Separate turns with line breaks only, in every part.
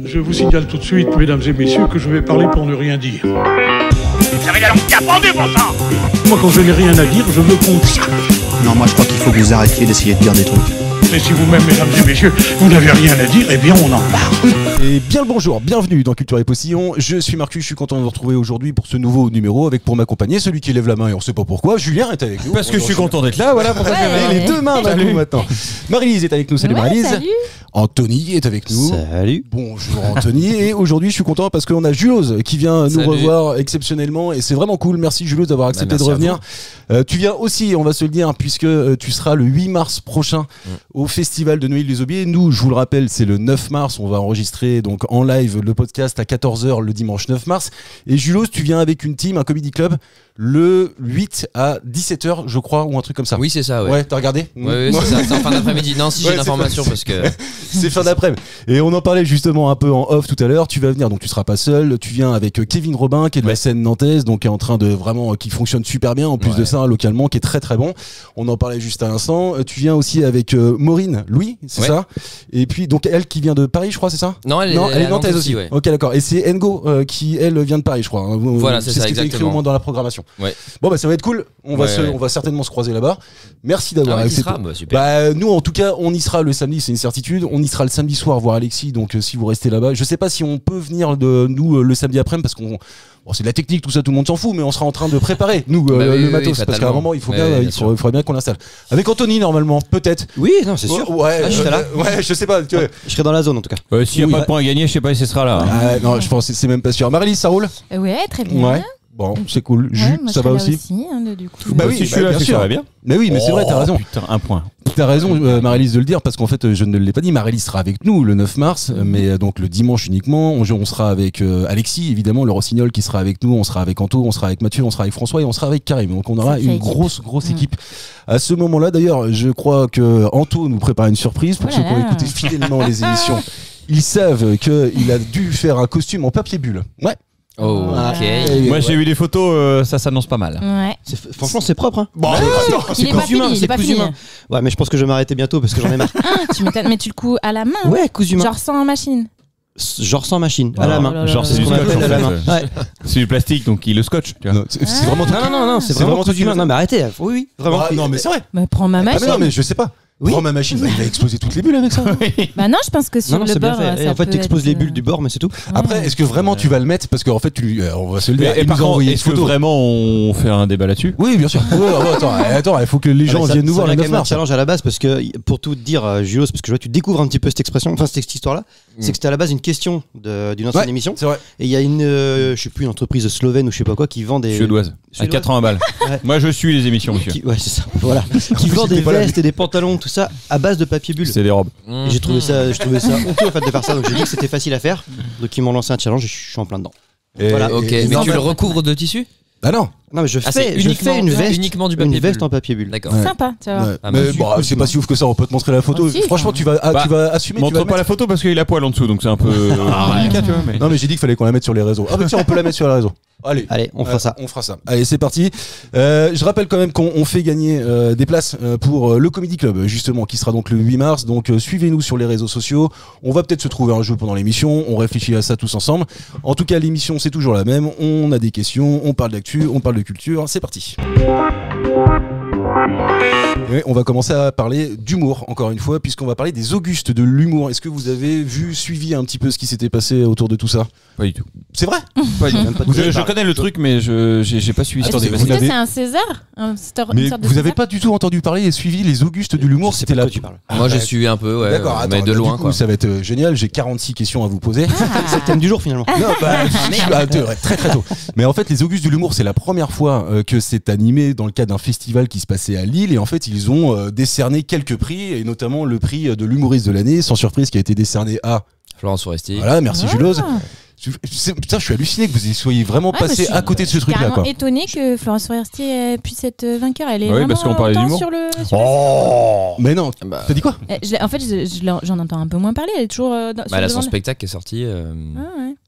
Je vous signale tout de suite, mesdames et messieurs, que je vais parler pour ne rien dire.
Vous avez la langue qui a pendu, bon sang.
Moi, quand je n'ai rien à dire, je me consacre.
Non, moi je crois qu'il faut que vous arrêtiez d'essayer de dire des trucs.
Mais si vous-même, mesdames et messieurs, vous n'avez rien à dire, eh bien on en parle.
Et bien le bonjour, bienvenue dans Culture et Postillon. Je suis Marcus, je suis content de vous retrouver aujourd'hui pour ce nouveau numéro avec pour m'accompagner celui qui lève la main et on sait pas pourquoi. Julien est avec nous.
Parce que je suis content d'être là, voilà pour ça.
Et les deux mains d'un coup maintenant. Marie-Lise est avec nous, salut Marie-Lise.
Salut.
Anthony est avec nous.
Salut.
Bonjour Anthony. Et aujourd'hui je suis content parce qu'on a Julose qui vient nous revoir exceptionnellement et c'est vraiment cool. Merci Julose d'avoir accepté de revenir. Tu viens aussi, on va se le dire, puisque tu seras le 8 mars prochain au festival de Noël-les-Aubiers. Nous, je vous le rappelle, c'est le 9 mars. On va enregistrer donc en live le podcast à 14h le dimanche 9 mars. Et Julose, tu viens avec une team, un comedy club, le 8 à 17h, je crois, ou un truc comme ça.
Oui, c'est ça, ouais.
Ouais, t'as regardé?
Ouais, c'est ça, c'est en fin d'après-midi. Non, si j'ai l'information parce que.
C'est fin d'après-midi. Et on en parlait justement un peu en off tout à l'heure. Tu vas venir, donc tu seras pas seul. Tu viens avec Kevin Robin, qui est de la scène nantaise, donc qui est en train de vraiment, qui fonctionne super bien. En plus de ça, localement, qui est très très bon. On en parlait juste à l'instant. Tu viens aussi avec Maureen Louis, c'est ça? Et puis, donc elle qui vient de Paris, je crois, c'est ça?
Non, elle est nantaise aussi. Ouais.
Ok, d'accord. Et c'est Ngo qui, elle, vient de Paris, je crois.
Voilà, c'est ça,
ce qui est écrit au moins dans la programmation.
Ouais.
Bon, bah ça va être cool. On va certainement se croiser là-bas. Merci d'avoir accepté.
Super.
Nous, en tout cas, on y sera le samedi, c'est une certitude. On y sera le samedi soir voir Alexis. Donc, si vous restez là-bas, je sais pas si on peut venir nous le samedi après-midi parce qu'on. Bon, c'est de la technique, tout ça, tout le monde s'en fout, mais on sera en train de préparer, nous, le matos, parce qu'à un moment, il faudrait bien qu'on l'installe. Avec Anthony, normalement, peut-être.
Oui, non, c'est sûr.
Ouais,
je serai là.
Ouais, je sais pas. Tu vois.
Je serai dans la zone en tout cas.
S'il n'y a pas de point à gagner, je sais pas si ce sera là.
Non, je pense que c'est même pas sûr. Marie-Lise, ça roule?
Ouais, très bien.
Ouais. Bon, c'est cool.
Ouais,
ça va aussi,
du coup.
Bah oui,
si
je suis là,
bien
sûr.
Ça va bien.
Mais oui, mais c'est vrai, t'as raison.
Putain, un point.
T'as raison, Marie-Lise, de le dire, parce qu'en fait, je ne l'ai pas dit. Marie-Lise sera avec nous le 9 mars, mais donc le dimanche uniquement. On sera avec Alexis, évidemment, le Rossignol qui sera avec nous. On sera avec Anto, on sera avec Mathieu, on sera avec François et on sera avec Karim. Donc on aura une grosse équipe. À ce moment-là, d'ailleurs, je crois que Anto nous prépare une surprise pour ceux qui ont écouté fidèlement les émissions. Ils savent qu'il a dû faire un costume en papier bulle. Ouais.
Oh, ok.
Moi j'ai vu des photos, ça s'annonce pas mal.
Ouais. Franchement, c'est propre. Hein.
Bon,
il est pas fini, il est pas fini.
Ouais, mais je pense que je vais m'arrêter bientôt parce que j'en ai marre.
Mais tu le couds à la main?
Ouais, cousu main.
Genre sans machine?
Genre sans machine, à la main.
Genre c'est du
scotch à la main. Ouais.
C'est du plastique, donc il le scotch. Tu vois.
C'est vraiment
Non, c'est vraiment cousu main. Non, mais arrêtez. Oui, vraiment.
Non, mais c'est vrai.
Bah prends ma machine.
Mais non, mais je sais pas. Prends ma machine, il va exploser toutes les bulles avec ça.
Bah non, je pense que sur le bord, ça
en fait, t'exploses les bulles du bord, mais c'est tout.
Après, est-ce que vraiment tu vas le mettre? Parce qu'en fait, on va se le dire.
Et par contre, est-ce que vraiment on fait un débat là-dessus?
Oui, bien sûr. Attends, il faut que les gens viennent nous voir.
C'est quand même un challenge à la base parce que pour tout dire, Julos, parce que je vois tu découvres un petit peu cette expression, enfin cette histoire-là, c'est que c'était à la base une question d'une ancienne émission.
C'est vrai.
Et il y a je sais plus, une entreprise slovène ou je sais pas quoi qui vend des
suédoise à 80 balles. Moi, je suis les émissions, monsieur.
Ouais, c'est ça. Voilà. Qui vend des vestes et des pantalons, tout ça à base de papier bulle.
C'est des robes.
Et j'ai trouvé ça honteux en fait de faire ça, donc j'ai dit que c'était facile à faire. Donc ils m'ont lancé un challenge et je suis en plein dedans.
Voilà. Ok. Mais tu le recouvres de tissu?
Ah non.
Non, mais je fais une veste,
uniquement du papier
une veste en papier bulle.
D'accord.
Sympa, tu vois.
Mais bon, c'est pas si ouf que ça. On peut te montrer la photo. Franchement, tu vas assumer.
Montre pas la photo parce qu'il a poil en dessous, donc c'est un peu délicat, tu vois.
Non, mais j'ai dit qu'il fallait qu'on la mette sur les réseaux. Ah bah tiens, on peut la mettre sur les réseaux. Allez,
on fera ça.
On fera ça. Allez, c'est parti. Je rappelle quand même qu'on fait gagner des places pour le Comedy Club, justement, qui sera donc le 8 mars. Donc suivez-nous sur les réseaux sociaux. On va peut-être se trouver un jeu pendant l'émission. On réfléchit à ça tous ensemble. En tout cas, l'émission, c'est toujours la même. On a des questions, on parle d'actu, on parle de culture. C'est parti. Et on va commencer à parler d'humour, encore une fois, puisqu'on va parler des Augustes de l'humour. Est-ce que vous avez suivi un petit peu ce qui s'était passé autour de tout ça?
Pas du tout.
C'est vrai?
Pas du tout. Je connais le truc, mais j'ai pas suivi.
Attendez,
c'est
un
César?
Mais vous avez pas du tout entendu parler et suivi les Augustes de l'humour?
C'était là. Tu parles.
Moi, j'ai suivi un peu, ouais.
D'accord,
mais de loin, quoi.
Ça va être génial. J'ai 46 questions à vous poser.
C'est le thème du jour, finalement.
Non, très très tôt. Mais en fait, les Augustes de l'humour, c'est la première fois que c'est animé dans le cadre d'un festival qui se passait à Lille. Et en fait, ils ont décerné quelques prix, et notamment le prix de l'humoriste de l'année, sans surprise, qui a été décerné à
Florence Foresti.
Voilà, merci Julose. Putain, je suis halluciné que vous soyez vraiment passé à côté de ce truc-là.
Je suis étonné que Florence Foresti puisse être vainqueur. Elle est oui, parce qu'on parlait d'humour. sur le.
Mais non, t'as dit quoi?
En fait, j'en entends un peu moins parler. Elle est toujours.
Elle a son spectacle qui est sorti.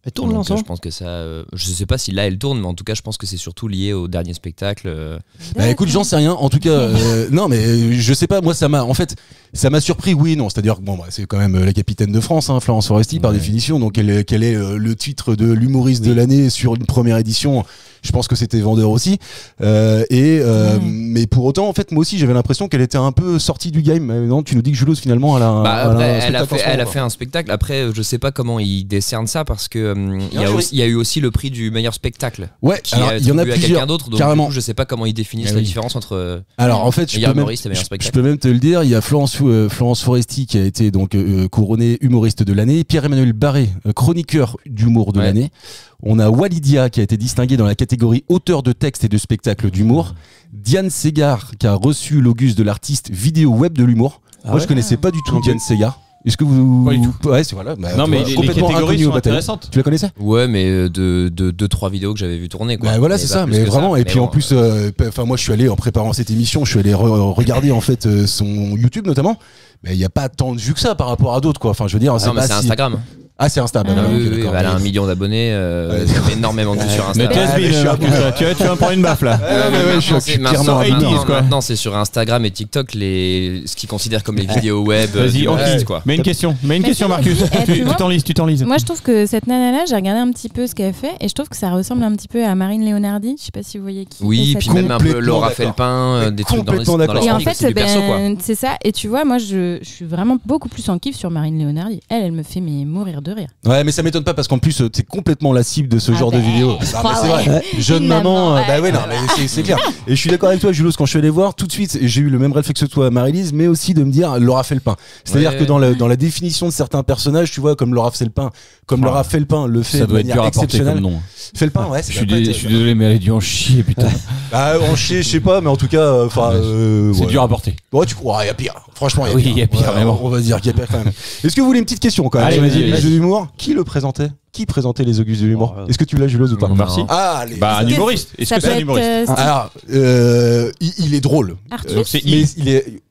Elle tourne là,
je pense que ça. Je sais pas si là elle tourne, mais en tout cas, je pense que c'est surtout lié au dernier spectacle.
Bah écoute, j'en sais rien. En tout cas, non, mais je sais pas. Moi, ça m'a surpris. Oui, non. C'est-à-dire que bon, bah, c'est quand même la capitaine de France, hein, Florence Foresti, par définition. Donc, quel est le titre de l'humoriste de l'année sur une première édition? Je pense que c'était vendeur aussi. Mais pour autant, en fait, moi aussi, j'avais l'impression qu'elle était un peu sortie du game. Non, tu nous dis que Julos, finalement, elle
a fait un spectacle. Après, je sais pas comment ils décernent ça parce que il y a eu aussi le prix du meilleur spectacle.
Ouais,
qui
alors, il y en a
à
plusieurs.
quelqu'un d'autre. Donc,
Carrément.
du coup, je sais pas comment ils définissent la différence entre.
Alors, en fait, je peux même te le dire. Il y a Florence Foresti qui a été donc couronnée humoriste de l'année. Pierre-Emmanuel Barré, chroniqueur d'humour de l'année. On a Walidia qui a été distingué dans la catégorie auteur de texte et de spectacle d'humour. Diane Segar qui a reçu l'Auguste de l'artiste vidéo web de l'humour. Moi, je connaissais pas du tout Diane Segar. Est-ce que vous...
Pas du tout.
Ouais, c'est voilà. Bah,
non, mais les catégories sont intéressantes.
Tu la connaissais?
Ouais, mais de 2-3 vidéos que j'avais vu tourner, quoi.
Bah voilà, c'est ça. Mais vraiment. Et puis en plus, moi, je suis allé en préparant cette émission, je suis allé regarder en fait son YouTube notamment. Mais il n'y a pas tant de vues que ça par rapport à d'autres, quoi. Enfin, je veux dire,
non, mais c'est Instagram.
Ah, c'est Insta.
Oui, elle a 1 million d'abonnés. énormément de vues sur Insta.
Tu vas me prendre une baffe là.
Je suis clairement
maintenant, c'est sur Instagram et TikTok ce qu'ils considèrent comme les vidéos web.
Vas-y, quoi. Mais une question, Marcus. Tu t'enlises.
Moi, je trouve que cette nana-là, j'ai regardé un petit peu ce qu'elle fait et je trouve que ça ressemble un petit peu à Marine Léonardi. Je sais pas si vous voyez qui.
Oui, puis même un peu Laura Felpin, des trucs dans la
et en fait, c'est ça. Et tu vois, moi, je suis vraiment beaucoup plus en kiff sur Marine Léonardi. Elle me fait mourir de rire.
Ouais, mais ça m'étonne pas parce qu'en plus t'es complètement la cible de ce genre de vidéo. C'est vrai. Jeune maman, bah ouais, non, mais c'est clair. Et je suis d'accord avec toi, Julos, quand je suis allé voir, tout de suite, j'ai eu le même réflexe que toi, Marie-Lise, mais aussi de me dire Laura Felpin. C'est-à-dire que dans la définition de certains personnages, tu vois, comme Laura Felpin, le fait
ça
de
doit être
manière
dur à porter
exceptionnelle.
comme nom.
Felpin, ouais.
Je suis désolé, mais elle est dû en chier, putain.
En chier, je sais pas, mais en tout cas,
c'est dur à porter.
Ouais, tu crois, il y a pire. Franchement,
il y a pire.
On va dire qu'il y a pire quand même. Est-ce que vous voulez une petite question quand même?
Allez, vas-y.
Les jeux d'humour, qui le présentait? Qui présentait les Augustes de l'humour? Est-ce que tu l'as, Julos, ou pas?
Merci. Un humoriste. Est-ce que c'est un humoriste?
Alors, il est drôle.
Artus.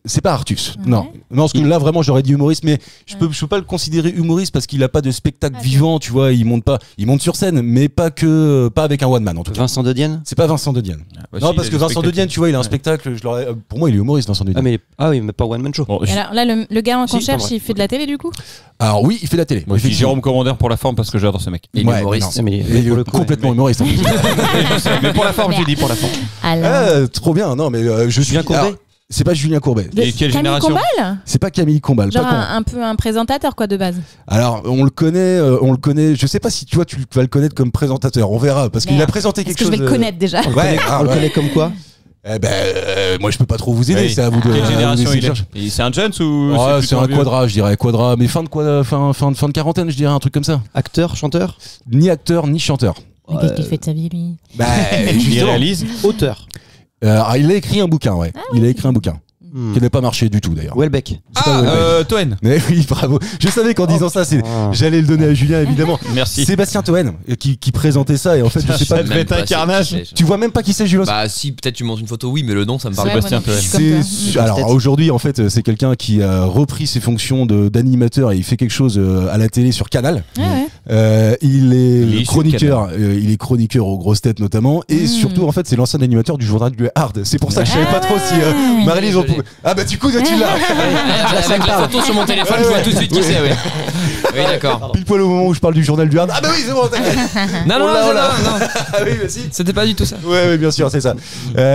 C'est pas Artus. Non, parce que là vraiment j'aurais dit humoriste, mais je peux pas le considérer humoriste parce qu'il a pas de spectacle vivant, tu vois. Il monte sur scène, mais pas avec un one man en tout cas.
Vincent De Dienne?
C'est pas Vincent De Dienne. Non, parce que Vincent De Dienne, tu vois, il a un spectacle. Pour moi, il est humoriste, Vincent De Dienne.
Oui, mais pas one man show.
Alors là, le gars qu'on cherche, il fait de la télé du coup?
Alors oui, il fait de la télé.
Moi, je dis Jérôme Commandeur pour la forme parce que j'adore ce mec.
Il est humoriste.
Il
est complètement humoriste.
Mais pour la forme, j'ai dit pour la forme.
Trop bien. Non, mais je suis.
Julien Courbet.
C'est pas Julien Courbet.
Et quelle
Camille
génération?
Combal?
C'est pas Camille Combal.
Genre un peu un présentateur quoi de base.
Alors on le connaît. Je sais pas si tu vas le connaître comme présentateur. On verra parce qu'il a présenté quelque chose.
Est-ce que je vais le connaître déjà?
Ouais.
On le connaît comme quoi?
Moi je peux pas trop vous aider. C'est à vous de.
Quelle génération il est? C'est un jeune ou?
C'est un quadra, je dirais quadra, mais fin de quarantaine, je dirais un truc comme ça.
Acteur, chanteur?
Ni acteur ni chanteur.
Qu'est-ce qu'il fait de sa vie lui?
Il réalise.
Auteur.
Il a écrit un bouquin, ouais. Il a écrit un bouquin. Qui n'a pas marché du tout d'ailleurs.
Welbeck.
Toen.
Mais oui, bravo. Je savais qu'en disant ça, j'allais le donner à Julien évidemment.
Merci.
Sébastien Toen qui présentait ça et en fait je sais pas.
Ça devait être un carnage.
Tu vois même pas qui c'est, Julos?
Bah si, peut-être tu montres une photo, oui, mais le nom ça me parle.
Sébastien Toen.
Alors aujourd'hui en fait c'est quelqu'un qui a repris ses fonctions d'animateur et il fait quelque chose à la télé sur Canal. Il est chroniqueur. Il est chroniqueur aux grosses têtes notamment et surtout en fait c'est l'ancien animateur du journal du Hard. C'est pour ça que je savais pas trop si Marie-Lise Ah bah du coup tu l'as.
Avec la photo sur mon téléphone, je vois tout de suite qui c'est. Oui, d'accord.
Pile poil au moment où je parle du journal du Hard. Ah bah oui, c'est bon, t'inquiète.
Non.
Ah oui, bah si.
C'était pas du tout ça.
Ouais, bien sûr, c'est ça.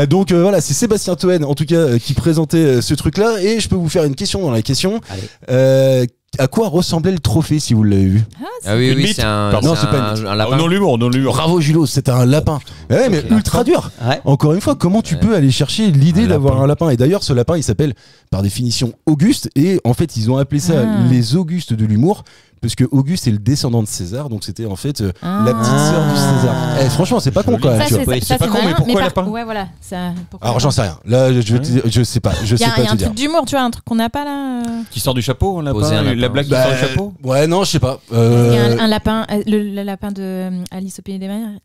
Donc voilà, c'est Sébastien Toen en tout cas qui présentait ce truc-là et je peux vous faire une question dans la question. À quoi ressemblait le trophée si vous l'avez vu?
Oui, c'est un lapin.
Non, l'humour.
Bravo Julos, c'était un lapin. Mais ultra dur. Encore une fois, comment tu peux aller chercher l'idée d'avoir un lapin? Et d'ailleurs, ce lapin, il s'appelle par définition Auguste. Et en fait, ils ont appelé ça les Augustes de l'humour. Parce que Auguste est le descendant de César, donc c'était en fait la petite sœur du César. Franchement, c'est pas con quand même.
C'est pas con, mais pourquoi lapin?
Ouais, voilà.
Alors j'en sais rien. Là, je sais pas. Je sais pas te dire.
Il y a un truc d'humour, tu vois, un truc qu'on n'a pas là.
Qui sort du chapeau, la blague qui sort du chapeau.
Ouais, non, je sais pas.
Il y a un lapin, le lapin de Alice au pays des merveilles.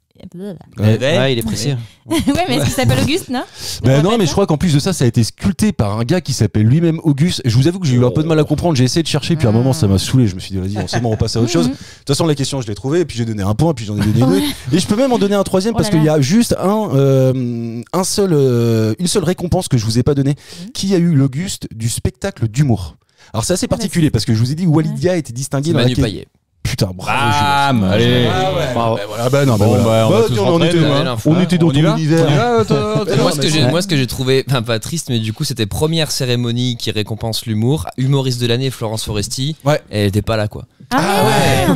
Ouais, il est pressé.
Ouais, mais est-ce qu'il s'appelle Auguste, non?
Non, mais je crois qu'en plus de ça, ça a été sculpté par un gars qui s'appelle lui-même Auguste. Et je vous avoue que j'ai eu un peu de mal à comprendre. J'ai essayé de chercher, puis à un moment, ça m'a saoulé. Je me suis dit, vas-y, c'est bon, on passe à autre chose. De toute façon, la question, je l'ai trouvée, et puis j'ai donné un point, puis j'en ai donné deux. Et je peux même en donner un troisième parce qu'il y a juste une seule récompense que je vous ai pas donnée. Qui a eu l'Auguste du spectacle d'humour? Alors, c'est assez particulier parce que je vous ai dit, Walidia a été distingué dans
Manu Payet.
Putain, bravo.
Allez.
Bravo. On était dans ton univers.
Moi, ce que j'ai trouvé, pas triste, mais du coup, c'était première cérémonie qui récompense l'humour. Humoriste de l'année, Florence Foresti. Ouais. Et elle était pas là, quoi.
Ouais.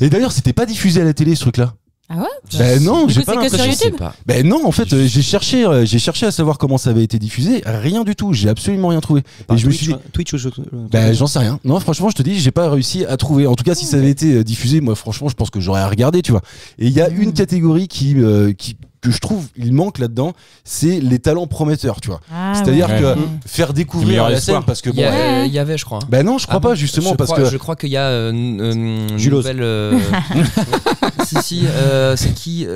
Et d'ailleurs, c'était pas diffusé à la télé, ce truc-là.
Ah ouais?
Ben non, j'ai pas
l'impression.
l'impression.
Sur YouTube?
Ben non, en fait, j'ai cherché à savoir comment ça avait été diffusé. Rien du tout. J'ai absolument rien trouvé. Et je me suis dit,
Twitch ou
ben j'en sais rien. Non, franchement, je te dis, j'ai pas réussi à trouver. En tout cas, si ça avait été diffusé, moi, franchement, je pense que j'aurais regardé, tu vois. Et il y a une catégorie que je trouve il manque là-dedans, c'est les talents prometteurs, tu vois. C'est-à-dire que faire découvrir la scène, parce que
il y avait, je crois.
Ben non, je crois pas, justement,
je crois qu'il y a une nouvelle. C'est qui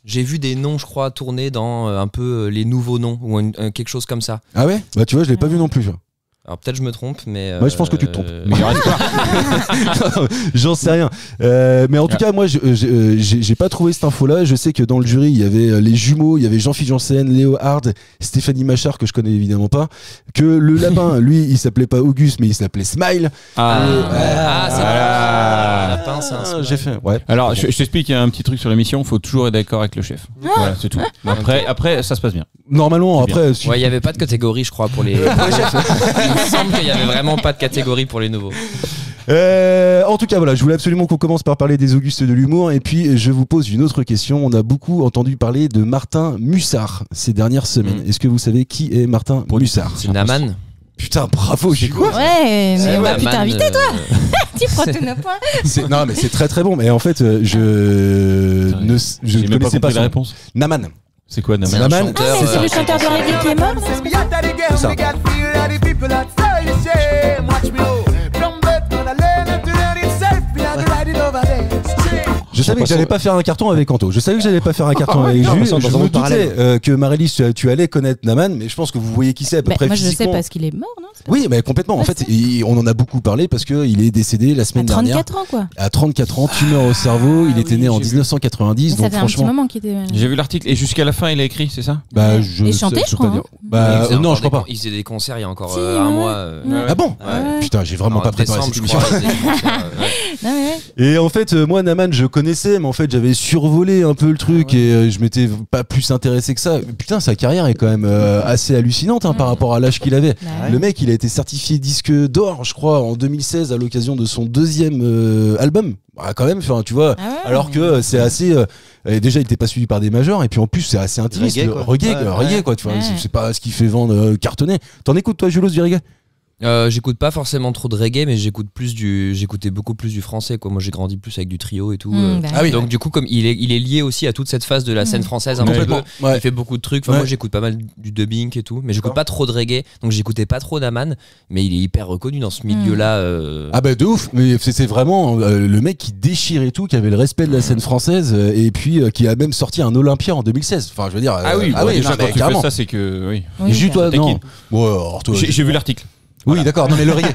j'ai vu des noms, je crois, tourner dans un peu les nouveaux noms ou quelque chose comme ça.
Ah ouais? Bah tu vois, je l'ai pas vu non plus.
Alors peut-être je me trompe, mais
je pense que tu te trompes. Mais j'en sais rien. Mais en tout cas, moi, j'ai pas trouvé cette info-là. Je sais que dans le jury, il y avait les jumeaux, il y avait Jean-Philippe Janssen, Léo Hard, Stéphanie Machard que je connais évidemment pas. Que le lapin, lui, il s'appelait pas Auguste, mais il s'appelait Smile.
C'est le lapin, c'est un Smile.
J'ai fait. Ouais.
Alors, je t'explique un petit truc sur l'émission. Il faut toujours être d'accord avec le chef. Voilà, c'est tout. Après, ça se passe bien.
Normalement, après.
Ouais, il y avait pas de catégorie, je crois, pour les chefs. Il me semble qu'il y avait vraiment pas de catégorie pour les nouveaux.
En tout cas, voilà, je voulais absolument qu'on commence par parler des Augustes de l'humour. Et puis, je vous pose une autre question. On a beaucoup entendu parler de Martin Mussard ces dernières semaines. Est-ce que vous savez qui est Martin Mussard?
C'est Naman.
Putain, bravo, j'ai quoi?
Ouais, mais on a pu t'inviter, toi. Tu prends tous nos points.
Non, mais c'est très très bon. Mais en fait, je ne connaissais pas
la réponse.
Naman.
C'est quoi Naman?
Naman,
c'est le chanteur de reggae qui est mort.
C'est ça. Je savais que j'allais pas faire un carton avec Anto. Je savais que j'allais pas faire un carton avec Jules. Je me doutais que Marélis, tu allais connaître Naman, mais je pense que vous voyez qui c'est à peu près.
Moi, je
physiquement.
sais parce qu'il est mort, non?
Oui, mais complètement. En fait, on en a beaucoup parlé parce qu'il est décédé la semaine dernière.
À 34 ans, quoi.
À 34 ans, tumeur au cerveau. Il était né en 1990.
Ça
donc
fait un petit moment qu'il était.
J'ai vu l'article et jusqu'à la fin, il a écrit, c'est ça?
Et chanté, je crois.
Non, je crois pas.
Il faisait des concerts il y a encore un mois.
Ah bon? Putain, j'ai vraiment pas préparé cette émission.
Et
en fait, moi, Naman, je connaissais, mais en fait, j'avais survolé un peu le truc et je m'étais pas plus intéressé que ça. Putain, sa carrière est quand même assez hallucinante par rapport à l'âge qu'il avait. Le mec, il a été certifié disque d'or, je crois, en 2016 à l'occasion de son deuxième album. Quand même, tu vois, alors que c'est assez. Déjà, il était pas suivi par des majors, et puis en plus, c'est assez intimiste. Reggae, quoi. Tu vois, c'est pas ce qui fait vendre cartonner. T'en écoutes, toi, Julos, du reggae?
J'écoute pas forcément trop de reggae, mais j'écoutais beaucoup plus du français, quoi. Moi, j'ai grandi plus avec du trio et tout. Donc du coup, comme il est lié aussi à toute cette phase de la scène française un peu. Il fait beaucoup de trucs. Moi, j'écoute pas mal du dubbing et tout, mais j'écoute pas trop de reggae. Donc j'écoutais pas trop Naman, mais il est hyper reconnu dans ce milieu-là.
Ah bah de ouf. Mais c'est vraiment le mec qui déchire et tout, qui avait le respect de la scène française, et puis qui a même sorti un Olympia en 2016. Enfin, je veux dire.
Déjà, quand tu fais ça, c'est que
Juste toi, non.
J'ai vu l'article.
Oui, d'accord, non mais le reggae.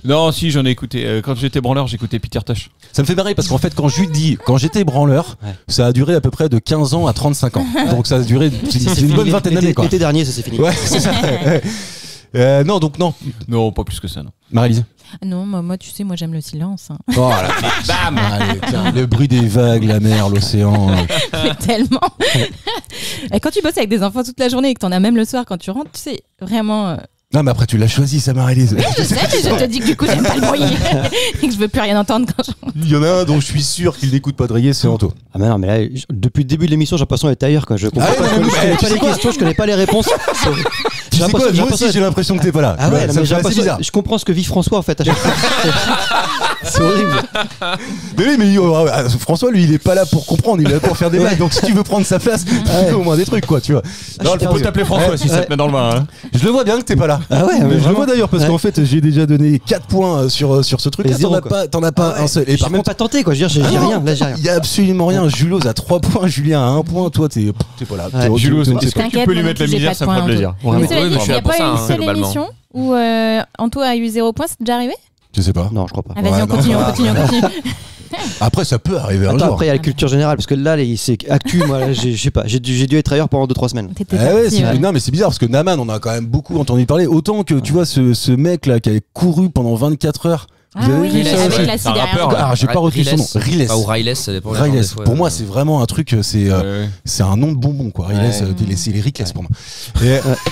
Non, si, j'en ai écouté. Quand j'étais branleur, j'écoutais Peter Tosh.
Ça me fait marrer parce qu'en fait, quand j'étais branleur, ça a duré à peu près de 15 ans à 35 ans. Donc ça a duré c'est une bonne vingtaine d'années.
L'été dernier, ça s'est fini.
Ouais, c'est ça. Non, donc non.
Non, pas plus que ça, non.
Marie-Lise?
Non, moi, tu sais, moi j'aime le silence.
Oh là, bam. Allez, tiens, le bruit des vagues, la mer, l'océan.
Mais tellement. Et quand tu bosses avec des enfants toute la journée et que t'en as même le soir quand tu rentres, tu sais, vraiment...
Non, mais après, tu l'as choisi, ça, Marie-Lise.
Oui, je sais, mais je te dis que du coup, j'aime pas le bruit et que je veux plus rien entendre quand je rentre.
Il y en a un dont je suis sûr qu'il n'écoute pas de reggae, c'est Anto.
Ah, mais non, mais là, depuis le début de l'émission, j'ai l'impression d'être ailleurs, quoi. Je comprends pas. Je connais pas les questions, je connais pas les réponses.
Tu sais quoi, moi aussi, j'ai l'impression que t'es pas là.
Ah ouais, c'est bizarre. Je comprends ce que vit François, en fait, à chaque fois. C'est horrible.
Mais François, lui, il est pas là pour comprendre, il est là pour faire des blagues. Donc si tu veux prendre sa place, tu fais au moins des trucs, quoi, tu vois.
Non, il faut t'appeler François si ça te met dans le bain.
Je le vois bien que t'es pas là.
Ah ouais,
mais je le vois d'ailleurs parce qu'en fait, j'ai déjà donné 4 points sur ce truc. T'en as pas un seul.
Et par contre, pas tenté, quoi. Je veux dire, j'ai rien. Là, j'ai rien.
Il y a absolument rien. Julos a 3 points, Julien a 1 point. Toi, t'es pas là.
Julos, est-ce que tu peux lui mettre la misère? Ça me fera plaisir.
Il n'y a pas une seule émission où Anto a eu 0 point, c'est déjà arrivé?
Je sais pas.
Non, je crois pas.
Vas-y, on continue.
Après, ça peut arriver un jour.
Après, il y a la culture générale, parce que là, c'est actu. Moi, là, je sais pas. J'ai dû être ailleurs pendant 2-3 semaines.
Non, mais c'est bizarre parce que Naman, on a quand même beaucoup entendu parler. Autant que tu vois ce mec là qui avait couru pendant 24 heures.
Avec la scie derrière.
J'ai pas retenu son nom. Riles.
Ou Riles, ça dépend.
Riles. Pour moi, c'est vraiment un truc. C'est un nom de bonbon, quoi. Riles, c'est les Riles pour moi.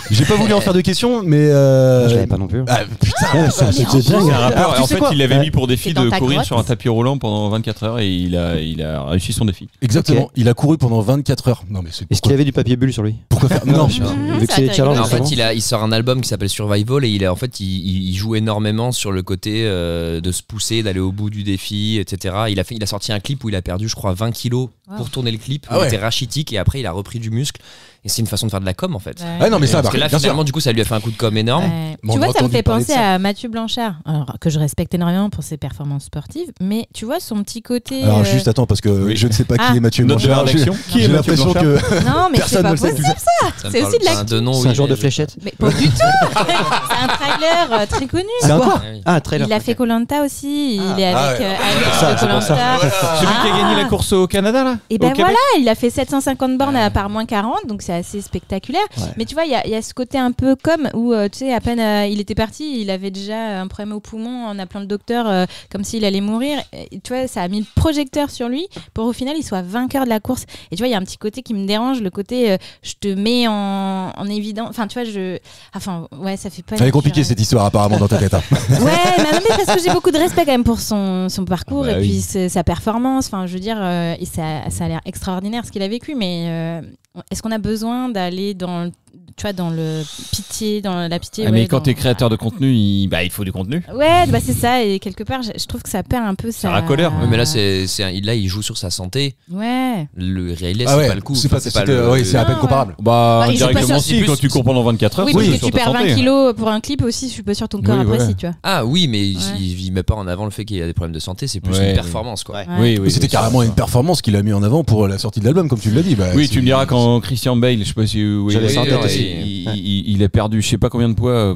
J'ai pas voulu en faire de questions, mais.
Je l'avais pas non plus.
Putain,
c'était dingue.
En fait, il avait mis pour défi de courir sur un tapis roulant pendant 24 heures et il a réussi son défi.
Exactement. Il a couru pendant 24 heures. Non, mais
est-ce qu'il avait du papier bulle sur lui?
Pourquoi faire? Non,
vu que c'est les challenges.
En fait, il sort un album qui s'appelle Survival et il joue énormément sur le côté de se pousser, d'aller au bout du défi, etc. Il a sorti un clip où il a perdu, je crois, 20 kilos pour tourner le clip. Il était rachitique et après il a repris du muscle. Et c'est une façon de faire de la com en fait.
Non, mais ça,
parce que là, finalement, du coup, ça lui a fait un coup de com énorme.
Tu vois, ça me fait penser à Mathieu Blanchard, alors, que je respecte énormément pour ses performances sportives, mais tu vois son petit côté.
Alors juste attends, parce que je ne sais pas qui est Mathieu Blanchard. J'ai l'impression que
non, mais c'est pas possible ça. C'est aussi de l'actu.
C'est un genre de fléchette.
Mais pas du tout. C'est un trailer très connu.
C'est un quoi? Ah, un trailer.
Il a fait Koh-Lanta aussi. Il est avec
Koh-Lanta. Celui qui a gagné la course au Canada là.
Et ben voilà, il a fait 750 bornes par moins 40, donc c'est assez spectaculaire. Mais tu vois, il y a ce côté un peu comme où tu sais, à peine il était parti, il avait déjà un problème au poumon en appelant le docteur comme s'il allait mourir. Et, tu vois, ça a mis le projecteur sur lui pour au final il soit vainqueur de la course. Et tu vois, il y a un petit côté qui me dérange, le côté je te mets en évidence. Enfin, tu vois, ça fait pas.
Elle est compliquée cette histoire apparemment dans ta tête.
Ouais, mais parce que j'ai beaucoup de respect quand même pour son parcours et puis sa performance. Enfin, je veux dire, et ça a l'air extraordinaire ce qu'il a vécu, mais est-ce qu'on a besoin d'aller dans le pitié, dans la pitié?
Mais quand t'es créateur de contenu, il faut du contenu.
Ouais, c'est ça. Et quelque part, je trouve que ça perd un peu sa.
racoleur.
Ouais, mais là, là, il joue sur sa santé.
Ouais.
Le Riles, c'est pas le coup.
C'est à peine comparable.
Directement si, quand tu cours pendant 24 heures.
Oui, parce que tu perds 20 kilos pour un clip aussi, je suis pas sûr ton corps apprécie, tu vois.
Ah oui, mais il met pas en avant le fait qu'il y a des problèmes de santé, c'est plus une performance, quoi.
Oui, c'était carrément une performance qu'il a mis en avant pour la sortie de l'album, comme tu l'as dit.
Oui, tu me diras quand Christian Bale, je sais pas si
j'avais ça en tête aussi.
Il a perdu je sais pas combien de poids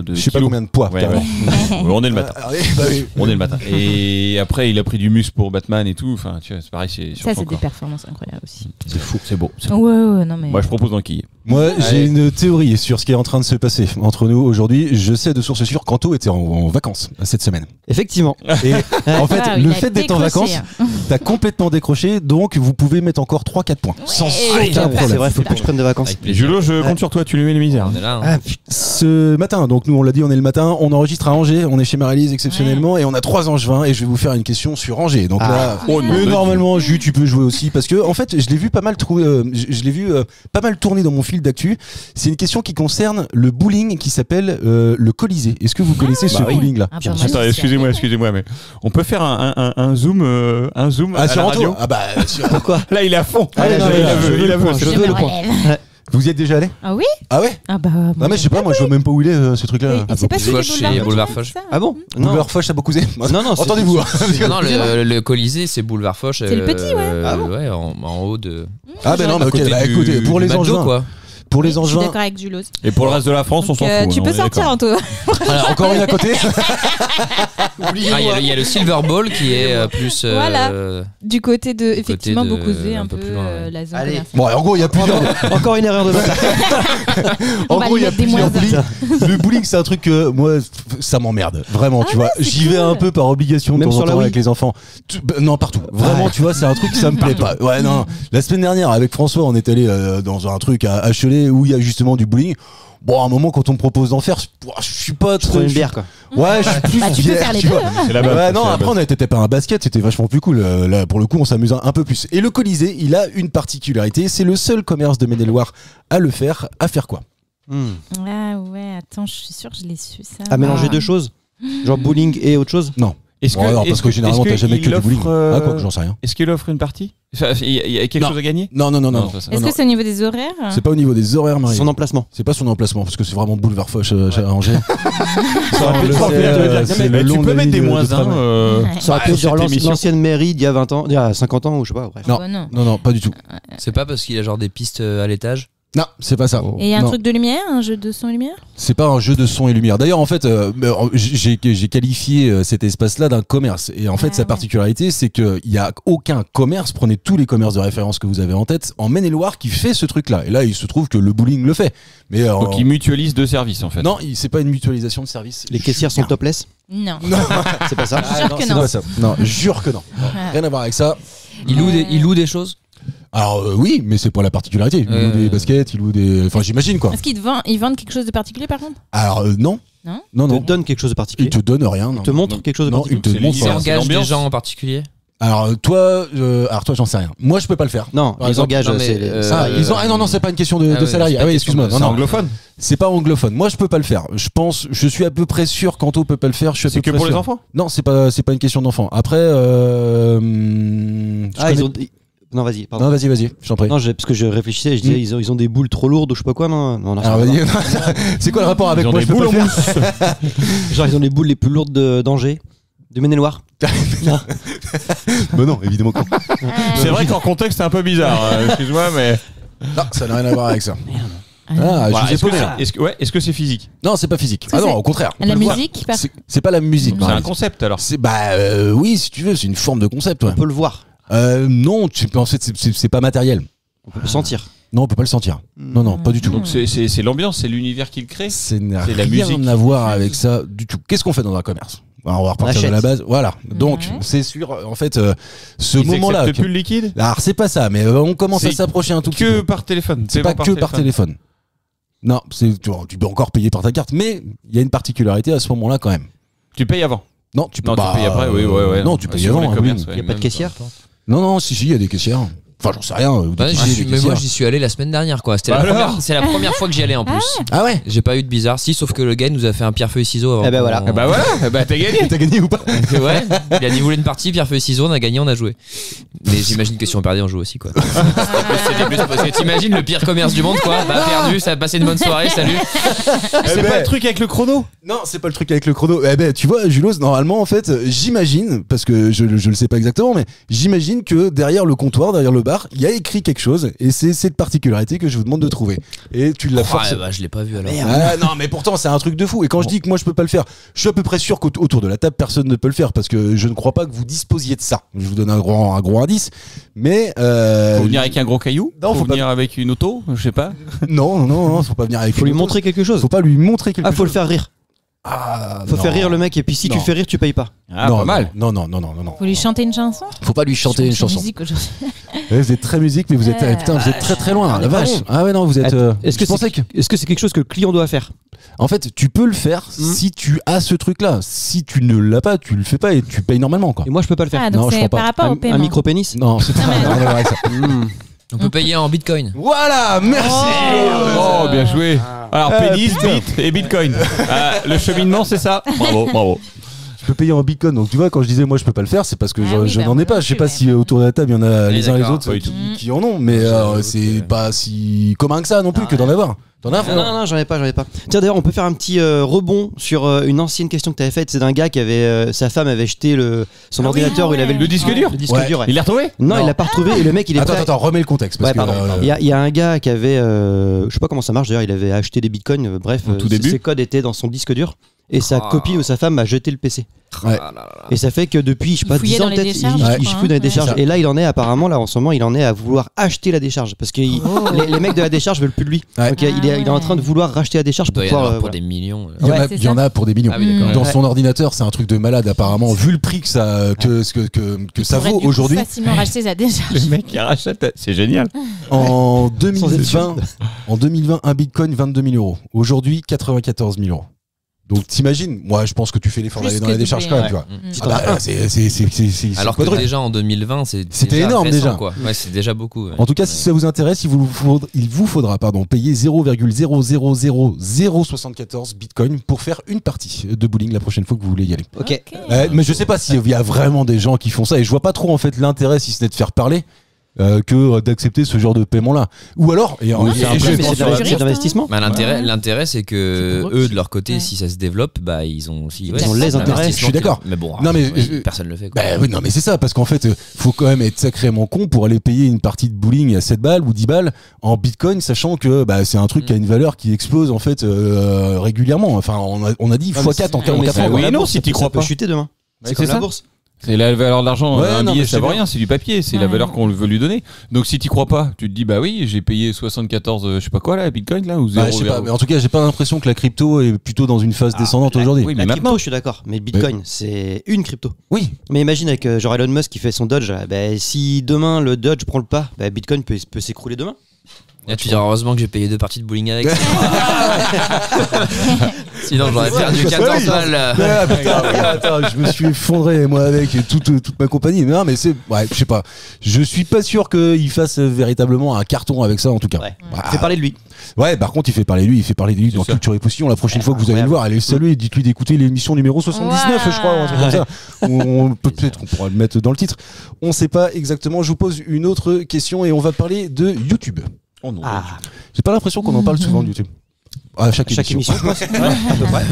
je sais pas combien de poids.
On est le matin. On est le matin. Et après il a pris du muscle pour Batman et tout. Enfin, tu vois, c'est pareil,
ça c'est des performances incroyables aussi.
C'est fou, c'est beau.
Ouais, non mais.
Moi je propose d'enquiller.
Moi, j'ai une théorie sur ce qui est en train de se passer entre nous aujourd'hui. Je sais de source sûre qu'Anto était en vacances cette semaine.
Effectivement.
Et en fait, le fait d'être en vacances, t'as complètement décroché, donc vous pouvez mettre encore 3-4 points. Sans aucun problème.
C'est vrai, faut pas que je prenne des vacances.
Julo, je compte sur toi, tu lui mets les misères.
Ce matin, donc nous on l'a dit, on est le matin, on enregistre à Angers, on est chez Marie-Lise exceptionnellement et on a 3 Angevins et je vais vous faire une question sur Angers. Donc là, normalement, Jus, tu peux jouer aussi parce que en fait, je l'ai vu pas mal tourner dans mon fil d'actu. C'est une question qui concerne le bowling qui s'appelle le Colisée. Est-ce que vous connaissez ce bowling là?
Attends, excusez-moi, mais on peut faire un zoom à la radio?
Pourquoi?
Là, il est à fond.
Il veut le point.
Vous y êtes déjà allé?
Ah oui?
Ah ouais?
Ah bah.
Non mais je sais pas, moi je vois même pas où il est ce truc-là.
C'est pas celui
Boulevard Foch.
Ah bon?
Boulevard Foch à Beaucouzé?
Non,
entendez-vous.
Non, le Colisée c'est Boulevard Foch.
C'est le petit, ouais.
Ah bon? Ouais, en haut de.
Ah ben non, mais ok, écoutez, pour les Angevins quoi. Pour les Angevins.
Je suis d'accord avec Julos.
Et pour le reste de la France, on s'en fout.
Tu peux sortir, Anto.
Encore une à côté.
Il y a le Silver Ball qui est plus.
Voilà. Du côté de, effectivement, Beaucouzé, un peu plus loin. La zone commerciale.
Bon, en gros, il y a plusieurs.
Encore une erreur de ma part.
En gros, il y a plusieurs bowling. Le bowling, c'est un truc que moi, ça m'emmerde. Vraiment, tu vois. J'y vais un peu par obligation de temps en temps avec les enfants. Non, partout. Vraiment, tu vois, c'est un truc que ça me plaît pas. Ouais, non. La semaine dernière, avec François, on est allé dans un truc à Cholet où il y a justement du bowling. Bon, à un moment, quand on me propose d'en faire, je suis pas trop.
une bière, quoi.
Ouais, je suis plus
tu peux faire les deux.
C'est la base.
Non, après, on a été tapé un basket, c'était vachement plus cool. Là, pour le coup, on s'amuse un peu plus. Et le Colisée, il a une particularité, c'est le seul commerce de Maine-et-Loire à le faire. À faire quoi?
Ah ouais, attends, je suis sûr que je l'ai su ça.
À mélanger deux choses? Genre bowling et autre chose?
Non. Parce que généralement, t'as jamais que du bowling. Ah, quoi, j'en sais rien.
Est-ce qu'il offre une partie ? Il y a quelque chose à gagner ?
Non.
Est-ce que c'est au niveau des horaires ?
C'est pas au niveau des horaires, Marie.
Son emplacement.
C'est pas son emplacement, parce que c'est vraiment boulevard Foch à Angers.
Tu peux mettre des moins 1.
Ça aurait pu être l'ancienne mairie d'il y a 20 ans, il y a 50 ans, ou je sais pas. Bref.
Non, pas du tout.
C'est pas parce qu'il y a genre des pistes à l'étage ?
Non, c'est pas ça.
Et il y a un truc de lumière, un jeu de son et lumière ?
C'est pas un jeu de son et lumière. D'ailleurs, en fait, j'ai qualifié cet espace-là d'un commerce. Et en fait, sa particularité, c'est qu'il n'y a aucun commerce, prenez tous les commerces de référence que vous avez en tête, en Maine-et-Loire, qui fait ce truc-là. Et là, il se trouve que le bowling le fait. Mais,
donc, il mutualise 2 services, en fait.
Non, c'est pas une mutualisation de services.
Les caissières sont topless ?
Non.
C'est pas ça ?
Jure que non.
Non, jure que non. Rien à voir avec ça.
Il loue des choses ?
Alors oui, mais c'est pour la particularité. Il loue des baskets, il loue des... Enfin, j'imagine quoi.
Est-ce qu'ils vendent quelque chose de particulier par contre ?
Alors non.
Il te donne quelque chose de particulier.
Il te donne rien.
Il te montre quelque chose de particulier.
Il engage des gens en particulier ?
Alors toi, j'en sais rien. Moi, je peux pas le faire.
Non, ils engagent.
Non, c'est pas une question de salarié. Ah oui, excuse-moi.
C'est anglophone.
C'est pas anglophone. Moi, je peux pas le faire. Je suis à peu près sûr qu'Anto peut pas le faire.
C'est que pour les enfants ?
Non, c'est pas une question d'enfants. Après,
Non, vas-y, pardon.
Non, vas-y, je t'en prie.
Non, parce que je réfléchissais, je disais, ils ont des boules trop lourdes ou je sais pas quoi, non.
Alors, vas-y. C'est quoi le rapport avec moi ?
Ils ont des boules en mousse.
Genre, ils ont les boules les plus lourdes d'Angers, de Maine-et-Loire.
Mais non, évidemment que non.
C'est vrai qu'en contexte, c'est un peu bizarre. Excuse-moi, mais.
Non, ça n'a rien à voir avec ça.
Est-ce que c'est physique ?
Non, c'est pas physique. Ah non, au contraire.
La musique ?
C'est pas la musique.
C'est un concept alors.
Oui, si tu veux, c'est une forme de concept.
On peut le voir.
Non, en fait, c'est pas matériel.
On peut le sentir.
Non, on peut pas le sentir. Non, pas du tout.
Donc c'est l'ambiance, c'est l'univers qu'il crée.
C'est la musique. Rien à voir avec ça du tout. Qu'est-ce qu'on fait dans un commerce ? Alors, on va repartir de la base. Voilà. Donc, c'est sûr, en fait, ce moment-là.
Ils acceptent plus le liquide ?
Alors, c'est pas ça, mais on commence à s'approcher un tout petit peu.
Que par téléphone.
C'est pas que par téléphone. Non, tu peux encore payer par ta carte, mais il y a une particularité à ce moment-là quand même.
Tu payes avant ?
Non, tu peux
pas. Tu payes après, oui.
Non, tu payes avant.
Il n'y a pas de caissière ?
Non, si, il y a des caissières. Enfin, j'en sais rien.
Mais moi, j'y suis allé la semaine dernière, quoi. C'est la première fois que j'y allais en plus.
Ah ouais ?
J'ai pas eu de bizarre. Si, sauf que le gars nous a fait un pierre-feuille-ciseaux avant.
Eh ben voilà.
T'as gagné.
T'as gagné ou pas ?
Ouais. Il a dit, vous voulez une partie, pierre-feuille-ciseaux, on a gagné, on a joué. Mais j'imagine que si on perdait, on joue aussi, quoi. Parce que t'imagines le pire commerce du monde, quoi. Bah, perdu, ça a passé une bonne soirée, salut.
C'est pas le truc avec le chrono ?
Non, c'est pas le truc avec le chrono. Tu vois, Julos, normalement, en fait, j'imagine, parce que je le sais pas exactement, mais j'imagine que derrière le comptoir, derrière le bar, il y a écrit quelque chose, et c'est cette particularité que je vous demande de trouver. Et tu l'as forcé.
Je l'ai pas vu alors.
Non, mais pourtant, c'est un truc de fou. Et quand je dis que moi je peux pas le faire, je suis à peu près sûr qu'autour de la table, personne ne peut le faire, parce que je ne crois pas que vous disposiez de ça. Je vous donne un gros indice, mais.
Faut venir avec un gros caillou ?
Non,
faut venir avec une auto ? Je sais pas.
Non, faut pas venir avec.
Faut lui montrer quelque chose.
Faut pas lui montrer quelque chose.
Faut le faire rire. Faut faire rire le mec, et puis si tu fais rire, tu payes pas.
Pas mal.
Non.
Faut lui chanter une chanson ?
Faut pas lui chanter une chanson.
Musique aujourd'hui.
Vous êtes très musique, mais vous êtes très très loin. La vache. Ah ouais, non, vous êtes.
Est-ce que c'est quelque chose que le client doit faire ?
En fait, tu peux le faire si tu as ce truc-là. Si tu ne l'as pas, tu le fais pas et tu payes normalement, quoi.
Et moi, je peux pas le faire.
Donc
non,
c'est par rapport au paiement.
Un micro-pénis ?
Non, c'est pas rien à voir avec ça.
On peut payer en bitcoin.
Voilà, merci.
Oh, bien joué. Alors, pénis, bit et bitcoin. Le cheminement, c'est ça. Bravo.
Je peux payer en bitcoin. Donc tu vois, quand je disais moi je peux pas le faire, c'est parce que je n'en ai pas. Je sais pas si autour de la table il y en a les uns les autres qui en ont, mais c'est pas si commun que ça non plus que d'en avoir. T'en as ?
Non, j'en ai pas. Tiens, d'ailleurs, on peut faire un petit rebond sur une ancienne question que t'avais faite. C'est d'un gars qui avait sa femme avait jeté son ordinateur où il avait
le disque dur.
Le disque dur.
Il l'a retrouvé ?
Non, il l'a pas retrouvé. Et le mec, il est
Attends, remets le contexte. Parce
il y a un gars qui avait, je sais pas comment ça marche d'ailleurs, il avait acheté des bitcoins. Bref, ses codes étaient dans son disque dur. Et sa copine ou sa femme a jeté le PC.
Ouais.
Et ça fait que depuis, je sais pas, 10 ans peut-être, il fouille dans les décharges.
Ouais.
Et là, il en est apparemment, là en ce moment, il en est à vouloir acheter la décharge. Parce que les mecs de la décharge veulent plus de lui.
Ouais.
Donc il est en train de vouloir racheter la décharge pour pouvoir.
Pour des millions.
Il y en a pour des millions.
Ah oui,
dans son ordinateur, c'est un truc de malade apparemment. Vu le prix que ça vaut aujourd'hui.
Facilement racheter sa décharge.
Le mec qui rachète, c'est génial.
En 2020, un bitcoin 22 000 euros. Aujourd'hui, 94 000 euros. Donc t'imagines, moi je pense que tu fais l'effort d'aller dans la décharge quand même, tu vois.
Alors que déjà en 2020,
c'était énorme déjà.
Quoi. Ouais, c'est déjà beaucoup. Ouais.
En tout cas, si ça vous intéresse, il vous faudra payer 0,00074 bitcoin pour faire une partie de bowling la prochaine fois que vous voulez y aller.
Ok.
Mais je sais pas s'il y a vraiment des gens qui font ça et je vois pas trop en fait l'intérêt si ce n'est de faire parler. Que d'accepter ce genre de paiement-là. Ou alors,
c'est d'investissement.
L'intérêt, c'est que eux, de leur côté, si ça se développe, bah ils ont aussi.
Ils ont les intérêts.
Je suis d'accord.
Mais bon, personne le fait.
Oui, non, mais c'est ça, parce qu'en fait, faut quand même être sacrément con pour aller payer une partie de bowling à 7 balles ou 10 balles en bitcoin, sachant que c'est un truc qui a une valeur qui explose en fait régulièrement. Enfin, on a dit x4 en 4 ans.
Oui, non, si tu crois pas chuter demain. C'est comme la bourse.
C'est la valeur de l'argent. Un billet, ça vaut rien, c'est du papier, c'est la valeur qu'on veut lui donner. Donc si t'y crois pas, tu te dis bah oui, j'ai payé 74, je sais pas quoi là, Bitcoin là ou 0.
Je sais pas, mais en tout cas, j'ai pas l'impression que la crypto est plutôt dans une phase descendante aujourd'hui.
Oui, mais la crypto, je suis d'accord, mais Bitcoin, c'est une crypto.
Oui.
Mais imagine avec genre Elon Musk qui fait son Dodge, si demain le Dodge prend le pas, Bitcoin peut s'écrouler demain.
Là, tu diras heureusement que j'ai payé 2 parties de bowling avec. Sinon, j'aurais perdu 14 balles.
Attends, je me suis effondré moi avec toute ma compagnie. Mais non, mais je sais pas. Je suis pas sûr qu'il fasse véritablement un carton avec ça en tout cas.
Ouais. Il fait parler de lui.
Ouais, par contre, il fait parler de lui dans Culture et Position. La prochaine fois que vous allez le voir, allez le saluer, dites-lui d'écouter l'émission numéro 79, je crois, un truc comme ça. Peut-être qu'on pourra le mettre dans le titre. On sait pas exactement. Je vous pose une autre question et on va parler de YouTube.
Oh non.
J'ai pas l'impression qu'on en parle souvent de YouTube. À chaque émission.
Je pense. À peu près.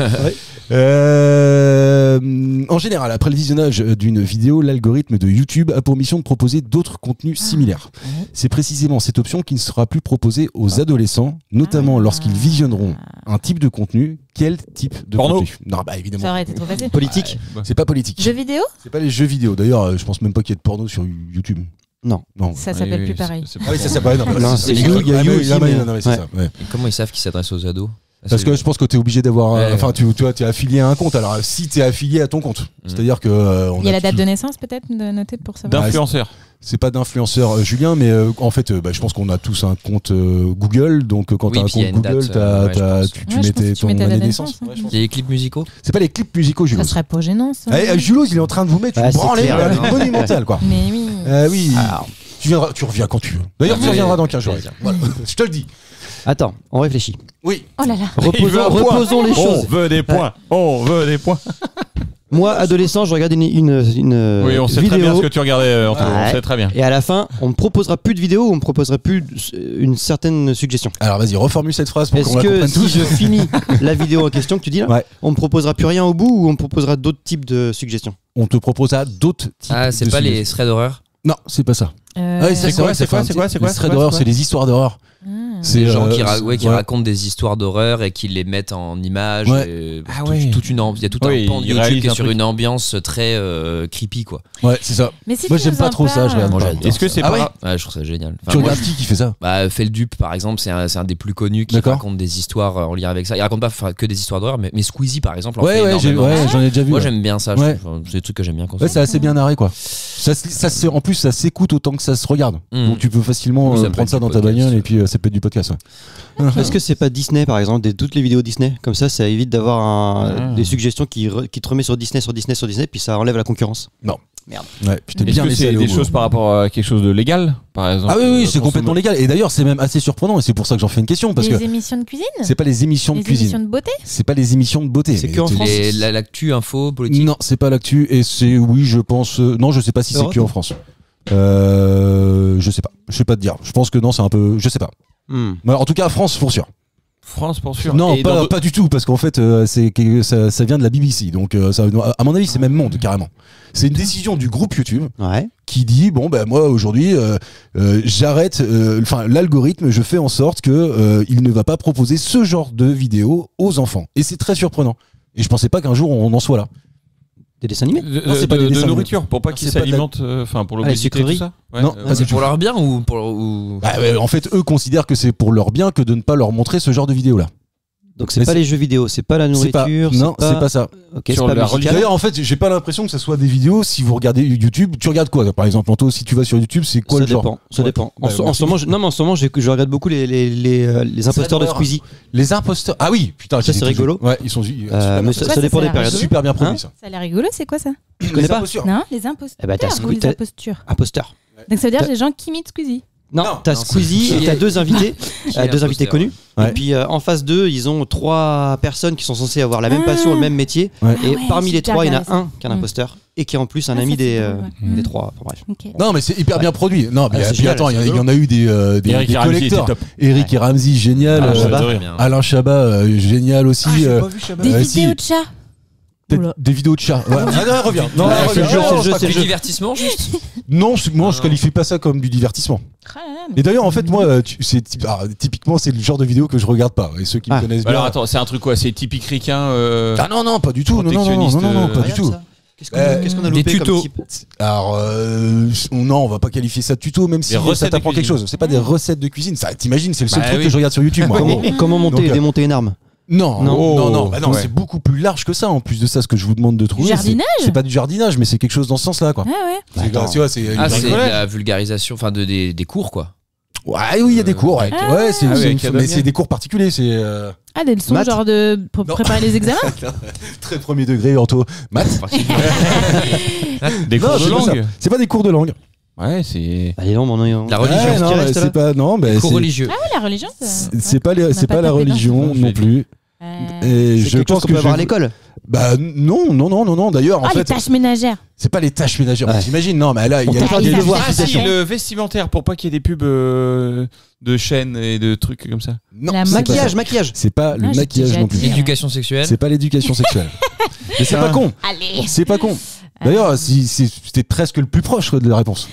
En général, après le visionnage d'une vidéo, l'algorithme de YouTube a pour mission de proposer d'autres contenus similaires. C'est précisément cette option qui ne sera plus proposée aux adolescents, notamment lorsqu'ils visionneront un type de contenu. Quel type de contenu ? Non, évidemment.
Ça aurait été trop facile.
Politique.
C'est pas politique.
Jeux vidéo ?
C'est pas les jeux vidéo. D'ailleurs, je pense même pas qu'il y ait de porno sur YouTube.
Non.
Ça s'appelle plus pareil.
Ça s'appelle.
Comment ils savent qu'ils s'adressent aux ados ?
Parce que je pense que tu es obligé d'avoir. Enfin, tu es affilié à un compte. Alors, si tu es affilié à ton compte, c'est-à-dire que.
Il y a la date de naissance peut-être notée pour savoir.
D'influenceur.
C'est pas d'influenceur Julien, mais en fait, je pense qu'on a tous un compte Google. Donc, quand tu as un compte Google, tu mets ton année de naissance.
Il y a les clips musicaux ?
C'est pas les clips musicaux, Julos.
Ça serait pas gênant, ça.
Julos, il est en train de vous mettre une branlée monumentale, quoi.
Mais oui.
Oui. Tu reviens quand tu veux. D'ailleurs, tu reviendras dans 15 jours. Voilà. Je te le dis.
Attends, on réfléchit.
Oui.
Oh là là.
Reposons les choses.
On veut des points.
Moi, adolescent, je regardais une
oui, on sait
vidéo.
Très bien ce que tu regardais, Antoine. On sait très bien.
Et à la fin, on me proposera plus de vidéos, on me proposera plus une certaine suggestion.
Alors vas-y, reformule cette phrase pour qu'on la comprenne tous.
Est-ce que si je finis la vidéo en question que tu dis là, on me proposera plus rien au bout ou on me proposera d'autres types de suggestions ?
On te proposera d'autres types de
c'est pas les threads d'horreur ?
Non, c'est pas ça.
C'est quoi Les
threads d'horreur, c'est les histoires d'horreur.
C'est des gens qui racontent des histoires d'horreur et qui les mettent en images.
Ouais.
Il y a tout un pan de YouTube qui est sur une ambiance très creepy, quoi.
Ouais, c'est ça.
Mais si
moi, j'aime pas trop ça.
Est-ce que c'est pas je trouve ça génial.
Tu regardes qui fait ça ?
Feldup, par exemple, c'est un des plus connus qui raconte des histoires en lien avec ça. Il raconte pas que des histoires d'horreur, mais Squeezie, par exemple, en fait énormément.
J'en ai déjà vu.
Moi, j'aime bien ça. C'est des trucs que j'aime bien.
Ouais, c'est assez bien narré, quoi. En plus, ça s'écoute autant que ça se regarde. Donc tu peux facilement prendre ça dans ta bagnole et puis ça peut être du podcast.
Est-ce que c'est pas Disney par exemple, toutes les vidéos Disney comme ça évite d'avoir des suggestions qui te remet sur Disney puis ça enlève la concurrence.
Non.
Merde.
Ouais,
est-ce que c'est des choses par rapport à quelque chose de légal par exemple?
Ah oui, c'est complètement légal. Et d'ailleurs, c'est même assez surprenant et c'est pour ça que j'en fais une question. Parce
les émissions de cuisine?
C'est pas les émissions de cuisine.
Les émissions de beauté?
C'est pas les émissions de beauté.
C'est que en France.
L'actu, info, politique? Non,
c'est pas l'actu et c'est, je pense. Non, je sais pas si c'est que en France. Je sais pas. Je sais pas te dire. Je pense que non, c'est un peu. Je sais pas. En tout cas, France pour sûr.
France pour sûr.
Non, pas du tout, parce qu'en fait, ça vient de la BBC. Donc, à mon avis, c'est même Monde, carrément. C'est une décision du groupe YouTube qui dit bon, moi aujourd'hui, j'arrête. L'algorithme, je fais en sorte que il ne va pas proposer ce genre de vidéos aux enfants. Et c'est très surprenant. Et je pensais pas qu'un jour on en soit là.
Des dessins animés?
C'est pas des dessins nourriture animés. Pour pas qu'ils s'alimentent, pour l'obésité, tout ça.
Non, c'est pour leur bien ou pour.
En fait, eux considèrent que c'est pour leur bien que de ne pas leur montrer ce genre de vidéo là.
Donc c'est pas les jeux vidéo, c'est pas la nourriture,
c'est pas ça.
Okay, c'est pas
d'ailleurs en fait, j'ai pas l'impression que ça soit des vidéos. Si vous regardez YouTube, tu regardes quoi par exemple Anto, si tu vas sur YouTube, c'est quoi le genre?
Ça dépend. En ce moment, je regarde beaucoup les imposteurs de Squeezie.
Les imposteurs. Ah oui, putain,
ça c'est rigolo.
Ouais, ils sont
mais ça dépend des périodes.
Super bien produit ça.
Ça a l'air rigolo, c'est quoi ça?
Tu connais pas?
Non, les imposteurs. Les impostures.
Imposteurs.
Donc ça veut dire les gens qui imitent Squeezie.
Non, t'as Squeezie et t'as deux invités connus. Ouais. Et puis en face d'eux, ils ont 3 personnes qui sont censées avoir la même passion, le même métier. Ouais. Et parmi les 3, il y en a un qui est un imposteur et qui est en plus un ami des 3. Enfin, bref.
Okay. Non, mais c'est hyper bien produit. Non, mais attends, il y en a eu des collecteurs. Eric et Ramsey, génial. Alain Chabat, génial aussi.
Des vidéos de chats.
Des vidéos de chats. Ouais. Reviens. Non,
c'est du divertissement juste.
Non, moi je qualifie pas ça comme du divertissement. Et d'ailleurs, en fait, moi, typiquement, c'est le genre de vidéo que je regarde pas. Et ceux qui me connaissent bien.
Alors attends, c'est un truc quoi? C'est typique ricain
Ah non, pas du tout. Non, pas du tout.
Qu'est-ce qu'on a loupé comme type?
Alors, non, on va pas qualifier ça de tuto, même si ça t'apprend quelque chose. C'est pas des recettes de cuisine. Ça, t'imagines, c'est le seul truc que je regarde sur YouTube.
Comment monter et démonter une arme?
Non, c'est beaucoup plus large que ça. En plus de ça, ce que je vous demande de trouver, c'est pas du jardinage, mais c'est quelque chose dans ce sens-là, quoi.
C'est de la vulgarisation, enfin des cours, quoi.
Ouais, oui, il y a des cours. Mais c'est des cours particuliers. C'est
des leçons genre pour préparer les examens.
Très premier degré, Anto. Maths.
Des cours de langue.
C'est pas des cours de langue.
Ouais, c'est
la religion.
C'est pas
les cours religieux.
Ah ouais, la religion.
C'est pas la religion non plus.
Et je pense qu'on peut avoir à l'école.
Bah non. D'ailleurs, en fait,
les tâches ménagères.
C'est pas les tâches ménagères. J'imagine. Non, mais là, il y a
des devoirs. Le vestimentaire pour pas qu'il y ait des pubs de chaînes et de trucs comme ça.
Non.
Maquillage.
C'est pas le maquillage non plus.
L'éducation sexuelle.
C'est pas l'éducation sexuelle. Mais c'est pas con. C'est pas con. D'ailleurs, c'était presque le plus proche de la réponse.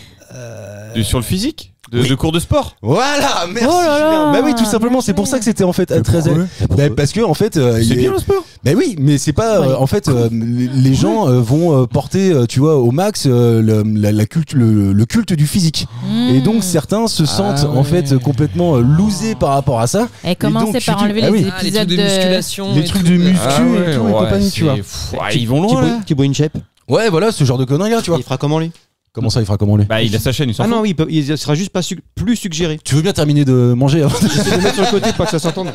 Sur le physique de cours de sport.
Voilà, merci. Bah oui, tout simplement, c'est pour ça que c'était en fait très parce que en fait
c'est bien le sport.
Bah oui, mais c'est pas en fait les gens vont porter tu vois au max le culte du physique. Et donc certains se sentent en fait complètement losés par rapport à ça.
Et commencez par enlever les épisodes
de musculation,
les trucs de muscu et tout et compagnie, tu vois.
Ils vont loin.
Thibaut InShape.
Ouais, voilà, ce genre de conneries là, tu vois.
Il fera comment lui?
Comment ça, il fera comment lui?
Bah, il a sa chaîne, il s'en fout.
Ah non, oui, il sera juste pas plus suggéré.
Tu veux bien terminer de manger avant?
J'essaie de mettre sur le côté pour pas que ça s'entende.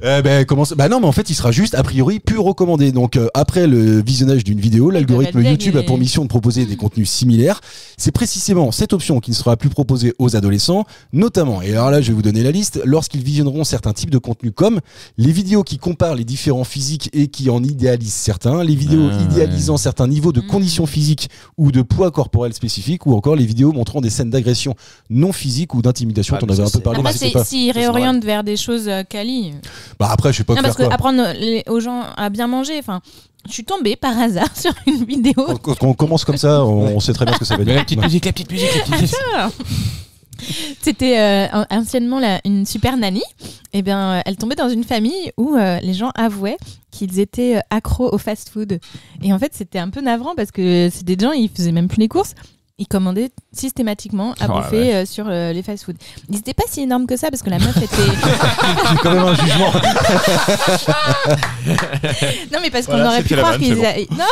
Non, mais en fait, il sera juste a priori plus recommandé. Donc après le visionnage d'une vidéo, l'algorithme YouTube a pour mission de proposer des contenus similaires. C'est précisément cette option qui ne sera plus proposée aux adolescents, notamment, et alors là je vais vous donner la liste, lorsqu'ils visionneront certains types de contenus comme les vidéos qui comparent les différents physiques et qui en idéalisent certains, les vidéos idéalisant certains niveaux de conditions physiques ou de poids corporel spécifique, ou encore les vidéos montrant des scènes d'agression non physique ou d'intimidation. T'en avais un peu parlé.
S'ils réorientent vers des choses quali.
Bah après, je sais pas
parce que apprendre aux gens à bien manger, enfin, je suis tombée par hasard sur une vidéo.
Quand on commence comme ça, on sait très bien ce que ça veut dire.
La petite musique.
C'était anciennement une super nanny. Et bien, elle tombait dans une famille où les gens avouaient qu'ils étaient accros au fast-food. Et en fait, c'était un peu navrant parce que c'est des gens, ils faisaient même plus les courses. Ils commandaient systématiquement à bouffer sur les fast-food. Ils n'étaient pas si énormes que ça parce que la meuf était.
C'est quand même un jugement.
Non, mais parce qu'on aurait pu croire qu'ils. Non.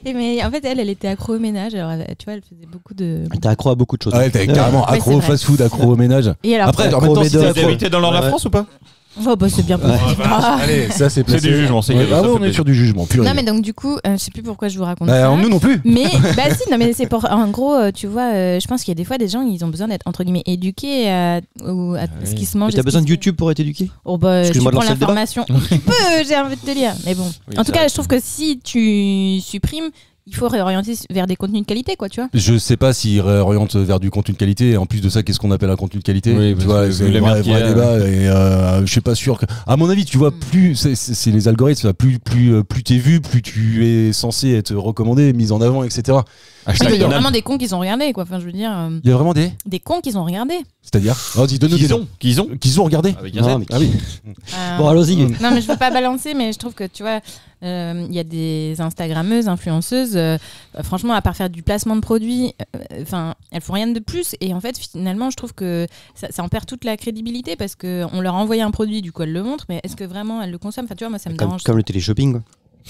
Mais en fait, elle était accro au ménage. Alors, tu vois, elle faisait beaucoup de.
Elle était accro à beaucoup de choses.
Ah, elle était carrément accro au fast-food, accro au ménage.
Et alors,
après, en même temps, si
t'as habité dans le nord de la France ou pas?
Oh bah c'est bien possible.
Allez, ça c'est
du jugement.
On est sur du jugement.
Non mais donc du coup, je sais plus pourquoi je vous raconte
ça. Nous non plus.
Mais si, non mais c'est pour en gros, tu vois, je pense qu'il y a des fois des gens ils ont besoin d'être entre guillemets éduqués à ce qui se mange.
T'as besoin de YouTube pour être éduqué?
Oh bah tu prends l'information. Tu peux, j'ai envie de te lire. Mais bon, en tout cas, je trouve que si tu supprimes, il faut réorienter vers des contenus de qualité, quoi, tu vois.
Je sais pas s'ils réorientent vers du contenu de qualité. Et en plus de ça, qu'est-ce qu'on appelle un contenu de qualité?
Oui,
tu vois, c'est le vrai débat. Et je suis pas sûr que. À mon avis, tu vois, plus c'est les algorithmes, plus t'es vu, plus tu es censé être recommandé, mis en avant, etc.
Il y a vraiment des cons qui ont regardé, quoi. Enfin, je veux dire.
Il y a vraiment des
cons qui ont regardé.
C'est-à-dire qu'ils ont regardé.
Bon, allons-y.
Non, mais je veux pas balancer, mais je trouve que tu vois. il y a des Instagrammeuses, influenceuses, franchement, à part faire du placement de produits, elles font rien de plus. Et en fait, finalement, je trouve que ça en perd toute la crédibilité parce qu'on leur a envoyé un produit, du coup, elles le montrent, mais est-ce que vraiment elles le consomment? Enfin, tu vois, moi, ça me dérange.
Comme le téléshopping, quoi.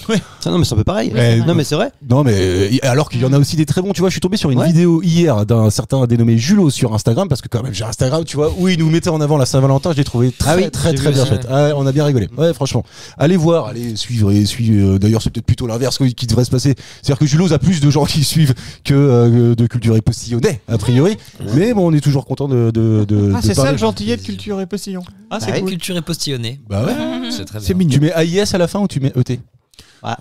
Ouais.
Non mais c'est un peu pareil. Non mais c'est vrai.
Non mais alors qu'il y en a aussi des très bons. Tu vois, je suis tombé sur une vidéo hier d'un certain dénommé Julo sur Instagram parce que quand même j'ai Instagram, tu vois, où il nous mettait en avant la Saint-Valentin. Je l'ai trouvé très bien faite. Ah, on a bien rigolé. Ouais, franchement. Allez voir, allez suivre. D'ailleurs, c'est peut-être plutôt l'inverse qui devrait se passer. C'est-à-dire que Julo a plus de gens qui suivent que de Culture et Postillonnet a priori. Mais bon, on est toujours content de
c'est ça le gentillet de Culture et Postillon.
Ah, c'est cool. Culture et Postillonnet.
Bah ouais.
C'est très bien.
C'est mignon. Tu mets AIS à la fin ou tu mets ET?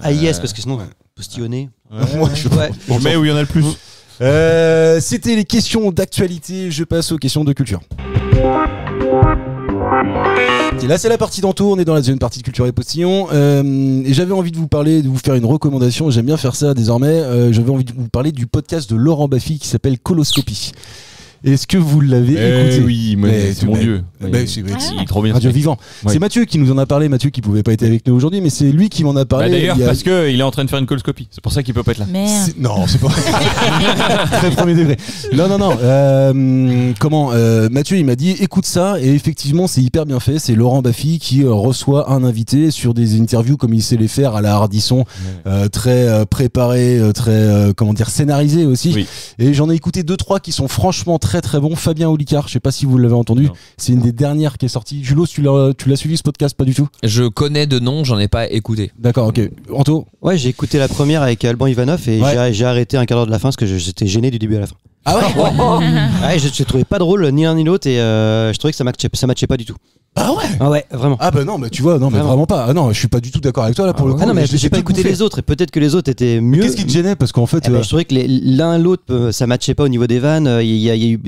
AIS parce que sinon postillonner.
Moi je
mets où il y en a le plus.
C'était les questions d'actualité. Je passe aux questions de culture. Et là c'est la partie d'Anto, on est dans la deuxième partie de Culture et Postillon et j'avais envie de vous parler, de vous faire une recommandation. J'aime bien faire ça désormais. J'avais envie de vous parler du podcast de Laurent Baffy qui s'appelle Coloscopie. Est-ce que vous l'avez écouté?
Oui, c'est mon dieu.
Il
est trop bien.
Radio Vivant. Ouais. C'est Mathieu qui nous en a parlé. Mathieu qui pouvait pas être avec nous aujourd'hui, mais c'est lui qui m'en a parlé.
D'ailleurs, parce qu'il est en train de faire une coloscopie. C'est pour ça qu'il peut pas être là.
Non, c'est pas très premier degré. Non. Mathieu, il m'a dit écoute ça, et effectivement, c'est hyper bien fait. C'est Laurent Baffy qui reçoit un invité sur des interviews comme il sait les faire à la Ardisson, très préparé, très scénarisé aussi. Oui. Et j'en ai écouté 2-3 qui sont franchement très très bons. Fabien Olicard, je sais pas si vous l'avez entendu. Non. C'est une des dernières qui est sortie. Julos, tu l'as suivi ce podcast? Pas du tout.
Je connais de nom, j'en ai pas écouté.
D'accord, ok. Anto?
Ouais, j'ai écouté la première avec Alban Ivanov et j'ai arrêté un quart d'heure de la fin parce que j'étais gêné du début à la fin.
Ah ouais?
Je trouvais pas drôle ni l'un ni l'autre et je trouvais que ça matchait pas du tout.
Ah ouais?
Ah ouais, vraiment.
Ah bah non, mais tu vois, non, mais vraiment pas. Ah non, je suis pas du tout d'accord avec toi là pour le coup.
Ah non, mais j'ai pas écouté les autres et peut-être que les autres étaient mieux.
Qu'est-ce qui te gênait? Parce qu'en fait,
je trouvais que l'un l'autre ça matchait pas au niveau des vannes. Il y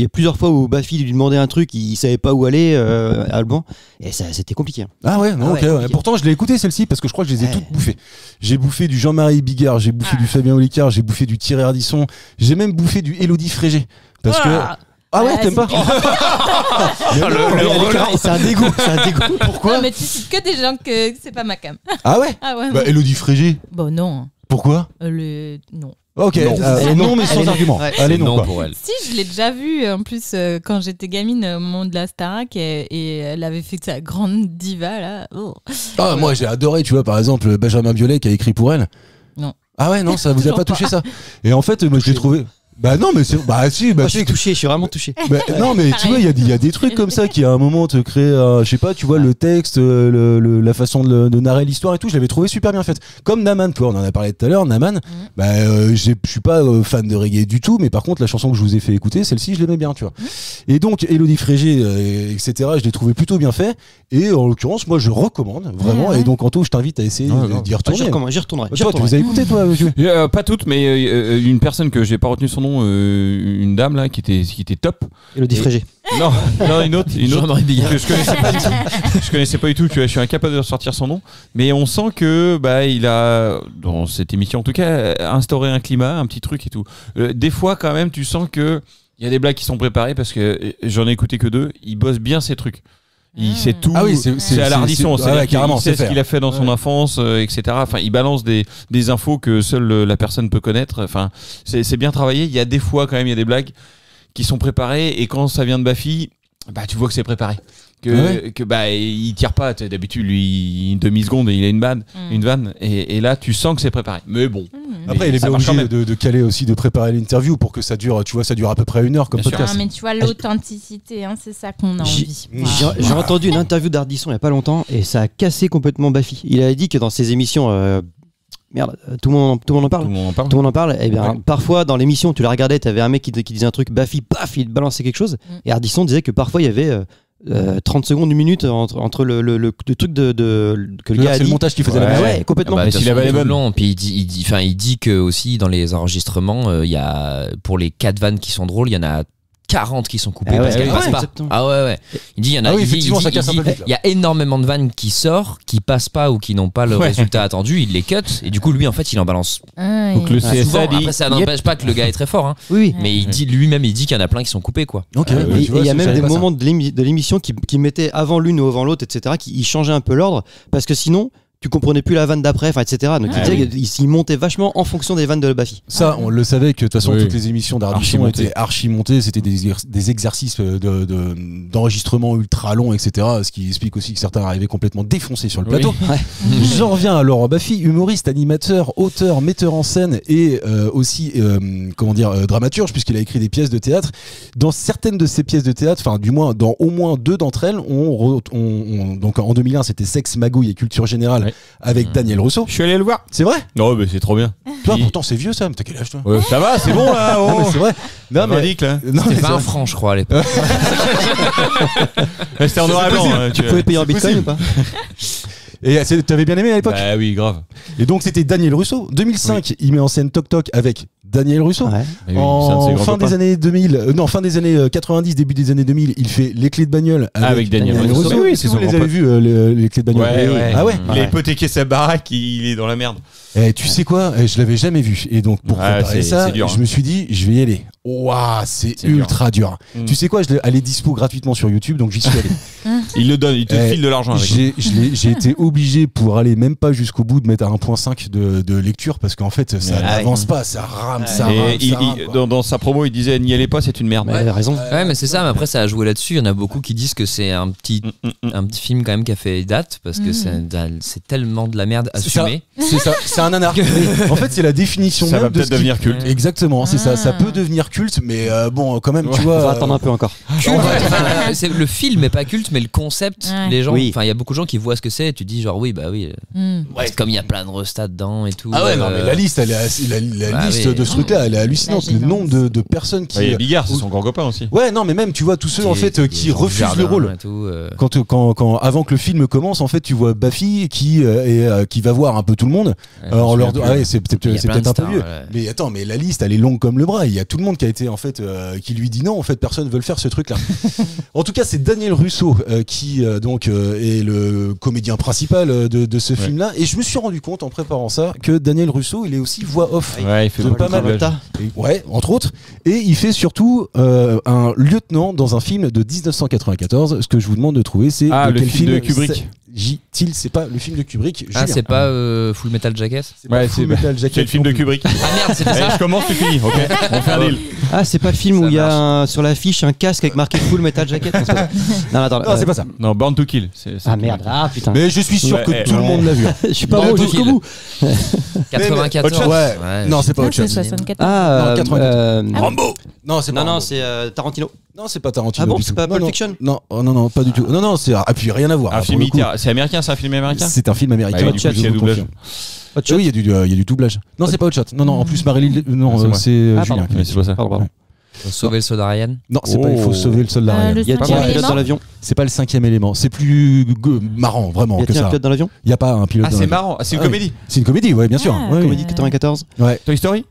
a plusieurs fois où Baffy lui demandait un truc, il savait pas où aller, Alban, et c'était compliqué.
Ah ouais, non, ok. Ouais. Pourtant, je l'ai écouté celle-ci parce que je crois que je les ai toutes bouffées. J'ai bouffé du Jean-Marie Bigard, j'ai bouffé du Fabien Olicard, j'ai bouffé du Thierry Ardisson, j'ai même bouffé du Élodie Frégé parce que. Ah ouais, t'aimes pas?
C'est un dégoût,
Pourquoi? Non, mais tu cites que des gens que c'est pas ma cam.
Ah ouais? Bah, Élodie Frégé.
Bon, non.
Pourquoi?
Non.
Ok, non, mais sans argument.
Allez, non pour elle.
Si, je l'ai déjà vu en plus quand j'étais gamine au moment de la Starac et elle avait fait sa grande diva là. Oh.
Ah, moi j'ai adoré, tu vois, par exemple, Benjamin Biolay qui a écrit pour elle.
Non.
Ah ouais, non, ça vous a pas touché ça? Et en fait, moi je l'ai trouvé. Bah non, mais c'est. Bah si,
moi, je suis touché, je suis vraiment touché.
Bah, non, mais tu vois, il y a des trucs comme ça qui à un moment te créent, je sais pas, tu vois, le texte, la façon de narrer l'histoire et tout, je l'avais trouvé super bien faite. Comme Naman, toi, on en a parlé tout à l'heure, Naman, je suis pas fan de reggae du tout, mais par contre, la chanson que je vous ai fait écouter, celle-ci, je l'aimais bien, tu vois. Et donc, Élodie Frégé, etc., je l'ai trouvé plutôt bien fait. Et en l'occurrence, moi, je recommande vraiment. Et donc, Anto, je t'invite à essayer d'y retourner.
J'y retournerai.
Toi, tu les as écoutés, toi, monsieur?
Pas toutes, mais une personne que j'ai pas retenu son nom, une dame là qui était top.
Élodie Frégé.
Non, une autre que je connaissais pas du tout. Je connaissais pas du tout, tu vois, je suis incapable de ressortir son nom, mais on sent que il a dans cette émission en tout cas instauré un climat, un petit truc et tout. Des fois quand même, tu sens que il y a des blagues qui sont préparées parce que j'en ai écouté que 2, il bosse bien ses trucs. Il sait tout.
Ah oui,
c'est à l'Ardisson.
Carrément,
il sait ce qu'il a fait dans son enfance, etc. Enfin, il balance des infos que seule la personne peut connaître. Enfin, c'est bien travaillé. Il y a des fois quand même, il y a des blagues qui sont préparées et quand ça vient de Baffy, tu vois que c'est préparé. Il tire pas. D'habitude, lui, une demi-seconde, il a une vanne, et là, tu sens que c'est préparé. Mais bon.
Après, il est bien obligé de caler aussi, de préparer l'interview pour que ça dure. Tu vois, ça dure à peu près 1 heure comme podcast.
Mais tu vois, l'authenticité, c'est ça qu'on a envie.
J'ai entendu une interview d'Ardisson il y a pas longtemps et ça a cassé complètement Baffy. Il avait dit que dans ses émissions. Tout le monde en parle. Tout le monde en parle. Et bien, parfois dans l'émission, tu la regardais, tu avais un mec qui disait un truc, Baffy, paf, il te balançait quelque chose. Et Ardisson disait que parfois il y avait 30 secondes, 1 minute entre le truc que le gars a dit.
C'est le montage qui faisait la
ouais, complètement.
S'il avait les bonnes. Puis il dit que aussi dans les enregistrements, il y a pour les 4 vannes qui sont drôles, il y en a 40 qui sont coupées parce qu'elles passent pas.
Exactement.
Ah ouais. Il dit il y en a. Il y a énormément de vannes qui sortent, qui passent pas ou qui n'ont pas le résultat attendu. Il les cut et du coup lui en fait il en balance.
Donc le CSA dit.
Après ça n'empêche pas que le gars est très fort. Hein.
Oui.
Mais il dit lui-même il dit qu'il y en a plein qui sont coupés quoi.
Et il y a même des moments de l'émission qui mettaient avant l'une ou avant l'autre etc. qui changeaient un peu l'ordre parce que sinon tu comprenais plus la vanne d'après, enfin etc. Donc il montait vachement en fonction des vannes de Buffy.
Ça, on le savait que de toute façon toutes les émissions d'Ardisson étaient archi montées, c'était des exercices d'enregistrement ultra longs, etc. Ce qui explique aussi que certains arrivaient complètement défoncés sur le plateau. J'en reviens à Laurent Baffy, humoriste, animateur, auteur, metteur en scène et aussi dramaturge, puisqu'il a écrit des pièces de théâtre. Dans certaines de ces pièces de théâtre, enfin du moins dans au moins 2 d'entre elles, donc en 2001 c'était Sexe, magouille et culture générale avec Daniel Rousseau.
Je suis allé le voir.
C'est vrai?
Non, mais c'est trop bien.
Toi, pourtant c'est vieux ça, mais t'as quel âge toi?
Ça va, c'est bon là.
Non, mais c'est vrai. Non mais
c'était 20 francs je crois à l'époque.
C'était en noir et blanc.
Tu pouvais payer en bitcoin ou pas?
Et t'avais bien aimé à l'époque?
Bah oui, grave.
Et donc c'était Daniel Rousseau. 2005, il met en scène Toc Toc avec Daniel Rousseau. En fin des années 2000, fin des années 90, début des années 2000, il fait Les Clés de bagnole avec Daniel Rousseau.
Oui, c'est
vous les avez vus les Clés de bagnole? Ah ouais.
Il a hypothéqué sa baraque, il est dans la merde.
Et tu sais quoi, je l'avais jamais vu. Et donc pour préparer ça, je me suis dit, je vais y aller. Waouh, c'est ultra dur. Tu sais quoi, elle est dispo gratuitement sur YouTube, donc j'y suis allé.
Il le donne, il te file de l'argent.
J'ai été obligé pour aller même pas jusqu'au bout de mettre à 1.5 de lecture parce qu'en fait ça n'avance pas, ça rame, ça rame.
Dans sa promo, il disait n'y allez pas, c'est une merde.
Il a raison.
Ouais, mais c'est ça. Mais après, ça a joué là-dessus. Il y en a beaucoup qui disent que c'est un petit film quand même qui a fait date parce que c'est tellement de la merde assumée.
C'est ça, c'est un nanar. En fait, c'est la définition.
Ça
même
va peut-être devenir culte.
Exactement, c'est ça. Ça peut devenir culte, mais bon, quand même, tu vois.
On va attendre un peu encore.
Le film n'est pas culte, mais le concept, les gens. Enfin, il y a beaucoup de gens qui voient ce que c'est. Et tu dis genre oui, bah oui. Comme il y a plein de restats dedans et tout.
Ah ouais, non, mais la liste, la liste de ce truc-là, elle est hallucinante. Le nombre de personnes qui.
Il y a Bigard, c'est son grand copain aussi.
Ouais, non, mais même tu vois tous ceux en fait qui refusent le rôle. Quand avant que le film commence, en fait, tu vois Buffy qui va voir un peu tout le monde. En leur c'est peut-être un peu vieux. Mais attends, mais la liste, elle est longue comme le bras. Il y a tout le monde qui a été en fait qui lui dit non. En fait, personne veut le faire ce truc-là. En tout cas, c'est Daniel Rousseau qui donc est le comédien principal de ce film-là. Et je me suis rendu compte en préparant ça que Daniel Rousseau, il est aussi voix off.
Ouais, il fait
pas mal de tas. Ouais, entre autres. Et il fait surtout un lieutenant dans un film de 1994. Ce que je vous demande de trouver, c'est
le film de Kubrick.
C'est pas le film de Kubrick.
Ah, c'est pas Full Metal Jacket?
Ouais, c'est Metal Jacket.
C'est le film de Kubrick.
Ah merde, c'était ça.
Je commence, tu finis. Ok, on fait un deal.
Ah, c'est pas le film où il y a sur l'affiche un casque avec marqué Full Metal Jacket? Non, attends.
Non, c'est pas ça.
Non, Born to Kill.
Ah merde. Ah putain.
Mais je suis sûr que tout le monde l'a vu.
Je suis pas bon jusqu'au bout.
94.
Ouais. Non, c'est pas autre chose.
Ah,
Rambo. Non, c'est pas.
Non, c'est Tarantino.
Non, c'est pas Tarantino.
Ah bon, c'est pas Pulp Fiction?
Non, pas du tout. Non, c'est puis rien à voir.
C'est américain, c'est un film américain?
C'est un film américain.
Il y a du doublage.
Oui, il y a du doublage. Non, c'est pas Hot Shot. Non, en plus Marilyn. Non, c'est Julien.
C'est pas ça.
Pardon.
Sauver le soldat Ryan?
Non, c'est pas. Il faut sauver le soldat Ryan.
Il y a pas un pilote dans l'avion?
C'est pas le 5e élément. C'est plus marrant, vraiment.
Il y a un pilote dans l'avion?
Il y a pas un pilote.
Ah, c'est marrant. C'est une comédie.
C'est une comédie, ouais, bien sûr.
Comédie 94.
Ouais.
Toy Story?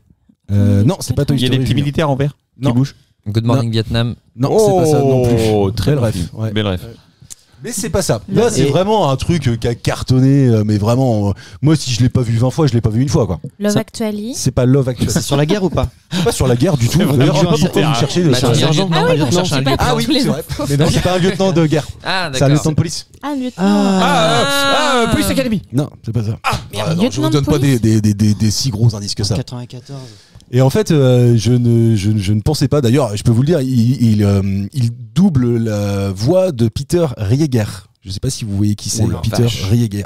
Non, c'est pas Toy Story.
Il y a des petits militaires en vert qui bougent.
Good Morning Vietnam?
Non, c'est pas ça non plus.
Très
bref.
Belle rêve.
Mais c'est pas ça. Là, c'est vraiment un truc qui a cartonné, mais vraiment, moi, si je l'ai pas vu 20 fois, je l'ai pas vu une fois, quoi.
Love Actually?
C'est pas Love Actually.
C'est sur la guerre ou pas?
C'est pas sur la guerre du tout. D'ailleurs, je sais pas pourquoi vous cherchez le
sergent.
Ah oui, c'est vrai. Mais non, c'est pas un lieutenant de guerre.
Ah,
c'est un lieutenant de police.
Ah, lieutenant.
Police Academy.
Non, c'est pas ça.
Ah, merde.
Non, je vous donne pas des si gros indices que ça.
94.
Et en fait, je ne pensais pas. D'ailleurs, je peux vous le dire, il double la voix de Peter Rieger. Je sais pas si vous voyez qui c'est, Peter Rieger.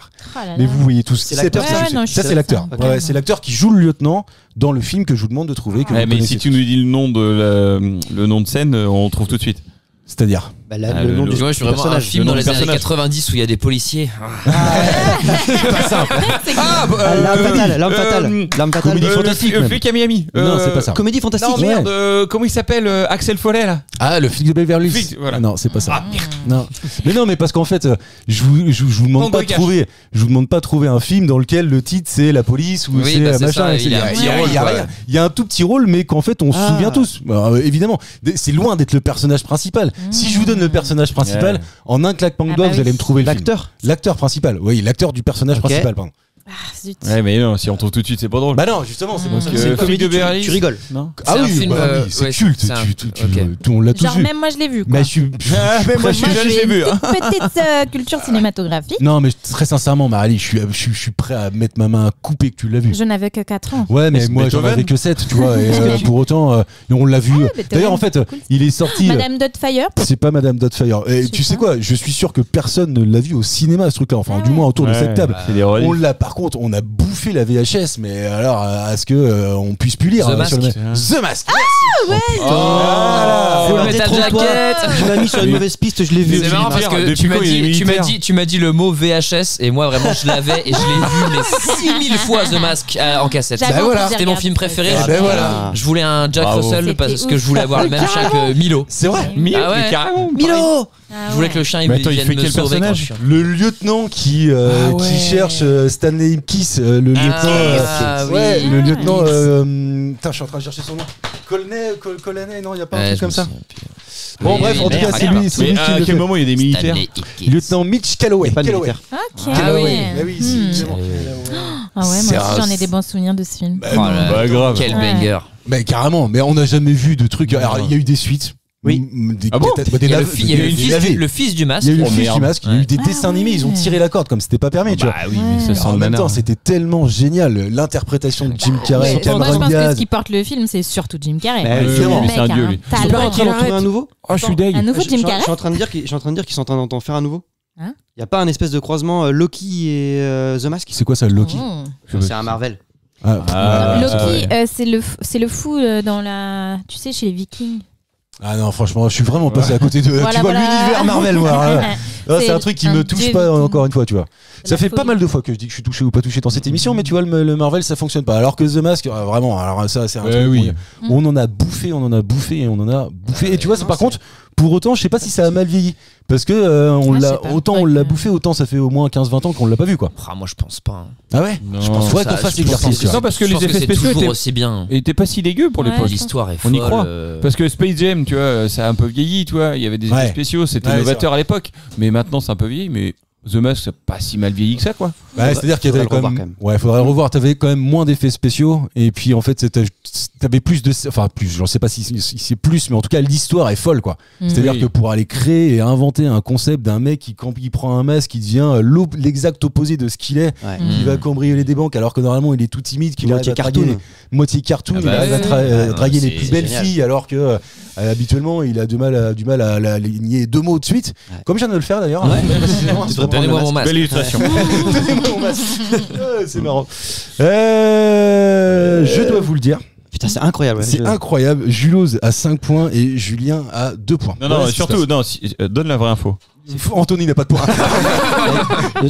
Mais vous voyez tous.
C'est l'acteur.
Ça, c'est l'acteur. Ouais, c'est l'acteur qui joue le lieutenant dans le film que je vous demande de trouver.
Mais si tu nous dis le nom de scène, on trouve tout de suite.
C'est-à-dire
le nom du
je suis vraiment un film dans les années 90 où il y a des policiers.
C'est pas ça.
L'arme fatale.
Comédie fantastique. Flic à Miami.
Non, c'est pas ça.
Comédie fantastique.
Non, merde. Comment il s'appelle Axel Follet là?
Ah, le flic de Beverly Hills.
Voilà.
Non, c'est pas ça. Non. Mais parce qu'en fait, je vous demande pas de trouver. Je vous demande pas de trouver un film dans lequel le titre c'est la police ou c'est machin. Il y a un tout petit rôle, mais qu'en fait on se souvient tous. Évidemment, c'est loin d'être le personnage principal. Si je vous donne le personnage principal, en un claquement de doigts, vous allez me trouver le film. L'acteur principal. Oui, l'acteur du personnage principal, pardon.
Zut.
Ouais, mais non, si on trouve tout de suite, c'est pas drôle.
Bah non, justement, c'est parce que
C'est une comédie,
Beverly
tu rigoles.
Non.
Ah oui, c'est culte. On l'a tous
Genre
vu.
même moi je l'ai vu.
Mais
moi je l'ai vu.
Petite culture cinématographique.
Non, mais très sincèrement, Marie, je suis prêt à mettre ma main à couper que tu l'as vu.
Je n'avais que 4 ans.
Ouais, mais moi j'en avais que 7, tu vois. Et pour autant, on l'a vu. D'ailleurs, en fait, il est sorti.
Madame Doubtfire.
C'est pas Madame Doubtfire. Et tu sais quoi, je suis sûr que personne ne l'a vu au cinéma, ce truc-là. Enfin, du moins autour de cette table. On l'a, par contre, on a bouffé la VHS, mais alors, à ce que on puisse plus lire.
The Mask.
The Mask.
Ah ouais.
Full Metal Jacket.
Tu m'as mis sur une mauvaise piste, je l'ai vu.
C'est marrant parce que tu m'as dit le mot VHS et moi vraiment je l'avais et je l'ai vu mais 6000 fois The Mask en cassette. C'était mon film préféré. Je voulais un Jack Russell parce que je voulais avoir le même chat que Milo.
C'est vrai.
Milo, carrément.
Milo.
Je voulais que le chien il
fait
vienne me
quel
sauver.
personnage
Le lieutenant qui cherche Stanley Ipkiss, le lieutenant. Ouais, le lieutenant. Putain, je suis en train de chercher son nom. Colonel, non, il y a pas un truc comme ça. Bon, bref, en tout cas, c'est lui qui
à quel moment il y a des militaires?
Lieutenant Mitch Calloway.
Pas de militaire.
Ok.
Oui, c'est
Ah ouais, moi aussi j'en ai des bons souvenirs de ce film.
Bah grave.
Quel banger.
Mais carrément, mais on n'a jamais vu de trucs. Alors, il y a eu des suites.
Oui.
Il y a le fils du masque.
Il y a eu le fils du masque, il y a eu des dessins animés, ils ont tiré la corde comme c'était pas permis, tu vois.
Bah oui, mais ça sent
En
le
même temps,
nanar.
c'était tellement génial, l'interprétation de Jim Carrey,
Moi je
Cameron
pense que ce
Diaz.
qui porte le film c'est surtout Jim Carrey.
évidemment.
Le
C'est un
mec
dieu,
a
lui.
un
Tu es en train d'en
talent.
trouver un nouveau?
Ah, je suis deg.
Un nouveau Jim Carrey.
Je suis en train de dire qu'ils sont en train d'en faire un nouveau.
Hein?
Il y a pas un espèce de croisement Loki et The Mask?
C'est quoi ça, Loki?
C'est un Marvel.
Loki, c'est le fou dans la. Tu sais, chez les Vikings.
Ah non, franchement, je suis vraiment passé à côté de l'univers Marvel, moi. C'est un truc qui me touche pas encore une fois, tu vois. Ça fait pas mal de fois que je dis que je suis touché ou pas touché dans cette émission, mais tu vois, le Marvel, ça fonctionne pas. Alors que The Mask, vraiment, alors ça, c'est un truc.
Oui.
On en a bouffé. Et tu vois, par contre, pour autant, je sais pas si ça a mal vieilli. Parce que on l'a bouffé, autant ça fait au moins 15-20 ans qu'on l'a pas vu, quoi.
Moi je pense pas.
Ah ouais?
Je pense
qu'on fasse l'exercice.
Non, parce que les effets spéciaux
étaient aussi bien.
étaient pas si dégueux pour l'époque.
L'histoire est folle.
On y croit. Parce que Space Jam, tu vois, ça a un peu vieilli, tu vois. Il y avait des effets spéciaux, c'était novateur à l'époque. Mais maintenant, c'est un peu vieilli. Mais The Mask, c'est pas si mal vieilli que ça, quoi.
C'est-à-dire qu'il y avait quand même. Ouais, faudrait le revoir. T'avais quand même moins d'effets spéciaux. Et puis, en fait, t'avais plus de. Enfin, plus. Je sais pas si c'est plus, mais en tout cas, l'histoire est folle, quoi. C'est-à-dire que pour aller créer et inventer un concept d'un mec qui, quand il prend un masque, qui devient l'exact opposé de ce qu'il est, qui va cambrioler des banques, alors que normalement, il est tout timide, qu'il arrive à draguer moitié cartoon, il arrive à draguer les plus belles filles, alors que habituellement, il a du mal à aligner 2 mots de suite. Comme je viens de le faire d'ailleurs.
Donnez-moi mon masque.
Belle illustration.
Donnez-moi mon masque. C'est marrant. Je dois vous le dire.
Putain, c'est incroyable.
C'est incroyable. Julos a 5 points et Julien a 2 points.
Non, surtout, donne la vraie info.
Anthony n'a pas de points.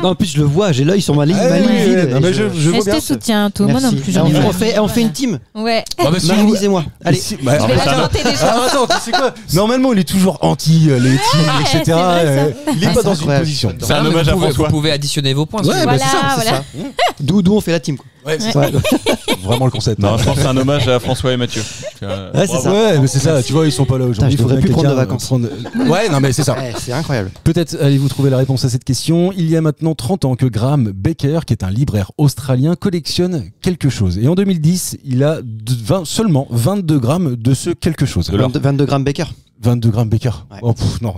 En plus, je le vois, j'ai l'œil sur ma ligne vide.
Je te soutiens, toi. Moi non plus.
On fait une team.
Ouais.
Marie et moi. Allez.
Je vais la tenter déjà.
Attends, tu sais quoi? Normalement, il est toujours anti les teams, etc. Il est pas dans une position.
C'est un hommage à François.
Vous pouvez additionner vos points.
Ouais, c'est ça.
D'où on fait la team.
Ouais, c'est vraiment le concept.
Non, je pense que c'est un hommage à François et Mathieu.
Ouais, c'est ça.
Ouais, mais c'est ça. Tu vois, ils sont pas là aujourd'hui.
Je devrais plus prendre de vacances.
Ouais, non, mais c'est ça.
C'est incroyable.
Peut-être allez-vous trouver la réponse à cette question. Il y a maintenant 30 ans que Graham Baker, qui est un libraire australien, collectionne quelque chose. Et en 2010, il a seulement 22 grammes de ce quelque chose.
22 grammes Baker.
22 grammes Baker.
Ouais.
Oh, non.